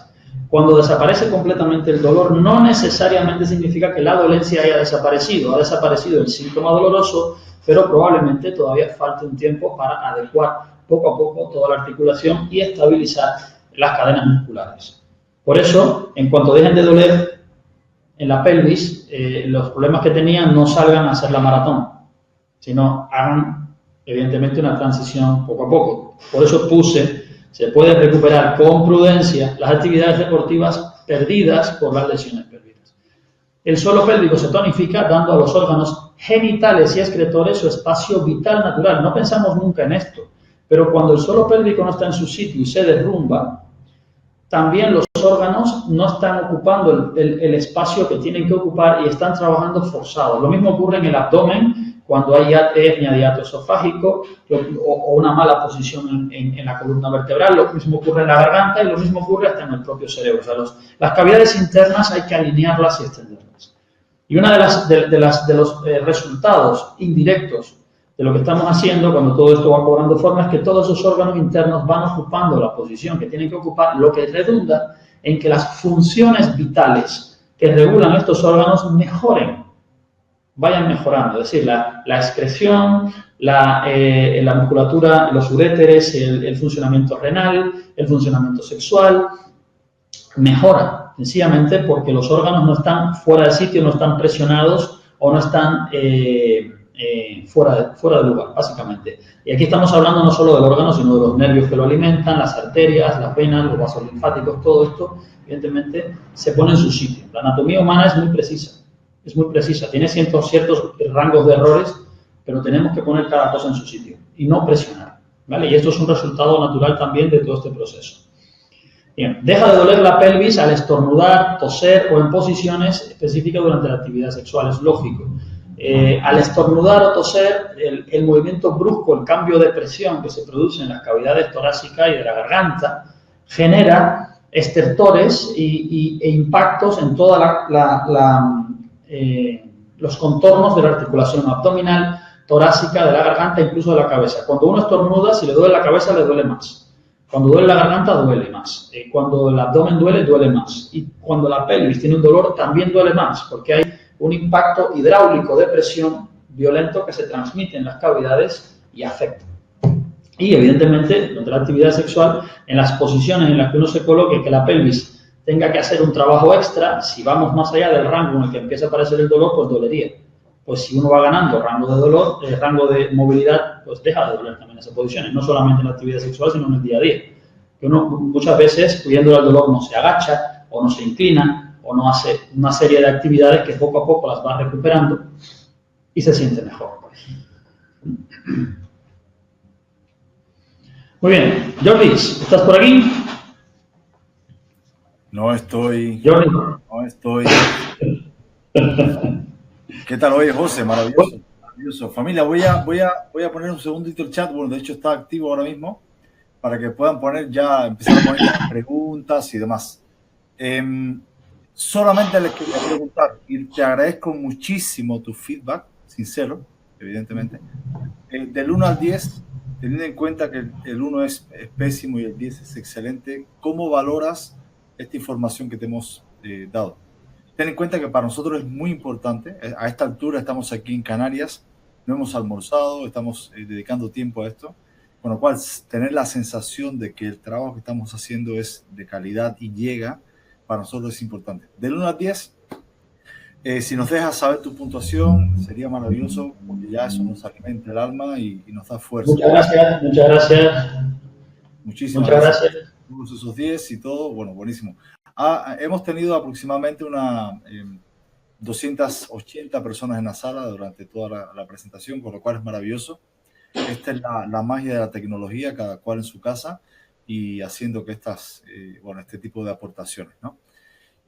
Cuando desaparece completamente el dolor, no necesariamente significa que la dolencia haya desaparecido. Ha desaparecido el síntoma doloroso, pero probablemente todavía falte un tiempo para adecuar poco a poco toda la articulación y estabilizar las cadenas musculares. Por eso, en cuanto dejen de doler en la pelvis, los problemas que tenían no salgan a hacer la maratón, sino hagan, evidentemente, una transición poco a poco. Por eso se puede recuperar con prudencia las actividades deportivas perdidas por las lesiones pélvicas. El suelo pélvico se tonifica dando a los órganos genitales y excretores su espacio vital natural. No pensamos nunca en esto, pero cuando el suelo pélvico no está en su sitio y se derrumba, también los órganos no están ocupando el espacio que tienen que ocupar y están trabajando forzados. Lo mismo ocurre en el abdomen, cuando hay hernia de hiato esofágico o una mala posición en la columna vertebral. Lo mismo ocurre en la garganta y lo mismo ocurre hasta en el propio cerebro. O sea, las cavidades internas hay que alinearlas y extenderlas. Y uno de los resultados indirectos de lo que estamos haciendo cuando todo esto va cobrando forma es que todos esos órganos internos van ocupando la posición que tienen que ocupar, lo que redunda en que las funciones vitales que regulan estos órganos mejoren, vayan mejorando. Es decir, la excreción, la musculatura, los uréteres, el funcionamiento renal, el funcionamiento sexual, mejora, sencillamente porque los órganos no están fuera de sitio, no están presionados o no están fuera de lugar, básicamente. Y aquí estamos hablando no solo del órgano, sino de los nervios que lo alimentan, las arterias, las venas, los vasos linfáticos, todo esto, evidentemente, se pone en su sitio. La anatomía humana es muy precisa, tiene ciertos rangos de errores, pero tenemos que poner cada cosa en su sitio y no presionar, ¿vale? Y esto es un resultado natural también de todo este proceso. Bien, deja de doler la pelvis al estornudar, toser o en posiciones específicas durante la actividad sexual, es lógico. Al estornudar o toser, el movimiento brusco, el cambio de presión que se produce en las cavidades torácicas y de la garganta, genera estertores e impactos en todos los contornos de la articulación abdominal, torácica, de la garganta, incluso de la cabeza. Cuando uno estornuda, si le duele la cabeza, le duele más. Cuando duele la garganta, duele más. Cuando el abdomen duele, duele más. Y cuando la pelvis tiene un dolor, también duele más, porque hay un impacto hidráulico de presión violento que se transmite en las cavidades y afecta. Y, evidentemente, durante la actividad sexual, en las posiciones en las que uno se coloque, que la pelvis tenga que hacer un trabajo extra, si vamos más allá del rango en el que empieza a aparecer el dolor, pues dolería. Pues si uno va ganando rango de dolor, rango de movilidad, pues deja de doler también esas posiciones, no solamente en la actividad sexual, sino en el día a día. Que uno muchas veces, huyendo del dolor, no se agacha, o no se inclina, o no hace una serie de actividades que poco a poco las va recuperando y se siente mejor. Muy bien, Jordi, ¿estás por aquí? No estoy. Jordi. No estoy. ¿Qué tal? Oye, José, maravilloso. Maravilloso. Familia, voy a poner un segundito el chat. Bueno, de hecho está activo ahora mismo para que puedan empezar a poner preguntas y demás. Solamente les quería preguntar, y te agradezco muchísimo tu feedback, sincero, evidentemente. Del 1 al 10, teniendo en cuenta que el 1 es pésimo y el 10 es excelente, ¿cómo valoras esta información que te hemos dado? Ten en cuenta que para nosotros es muy importante. A esta altura estamos aquí en Canarias, no hemos almorzado, estamos dedicando tiempo a esto, con lo cual tener la sensación de que el trabajo que estamos haciendo es de calidad y llega, para nosotros es importante. Del 1 al 10, si nos dejas saber tu puntuación, sería maravilloso, porque ya eso nos alimenta el alma y nos da fuerza. Muchas gracias, muchas gracias. Muchísimas gracias. Todos esos 10 y todo, bueno, buenísimo. Hemos tenido aproximadamente 280 personas en la sala durante toda la presentación, con lo cual es maravilloso. Esta es la magia de la tecnología, cada cual en su casa y haciendo que este tipo de aportaciones, ¿no?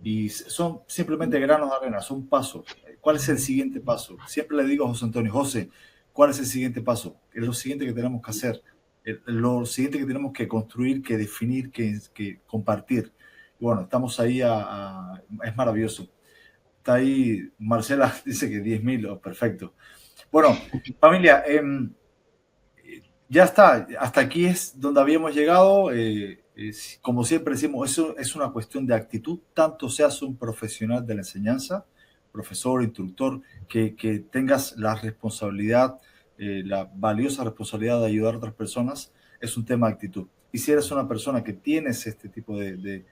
Y son simplemente granos de arena, son pasos. ¿Cuál es el siguiente paso? Siempre le digo a José Antonio, José, ¿cuál es el siguiente paso? Es lo siguiente que tenemos que hacer, lo siguiente que tenemos que construir, que definir, que compartir. Y bueno, estamos ahí, es maravilloso. Está ahí, Marcela dice que 10.000, perfecto. Bueno, familia, ya está, hasta aquí es donde habíamos llegado. Como siempre decimos, eso es una cuestión de actitud, tanto seas un profesional de la enseñanza, profesor, instructor, que tengas la responsabilidad, la valiosa responsabilidad de ayudar a otras personas, es un tema de actitud. Y si eres una persona que tienes este tipo de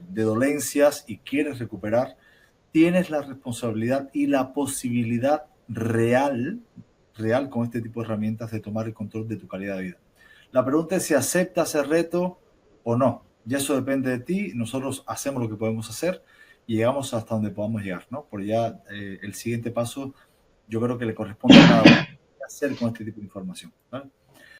dolencias y quieres recuperar, tienes la responsabilidad y la posibilidad real con este tipo de herramientas de tomar el control de tu calidad de vida. La pregunta es si aceptas el reto o no. Y eso depende de ti. Nosotros hacemos lo que podemos hacer y llegamos hasta donde podamos llegar, ¿no? Por ya el siguiente paso yo creo que le corresponde a cada uno hacer con este tipo de información, ¿vale?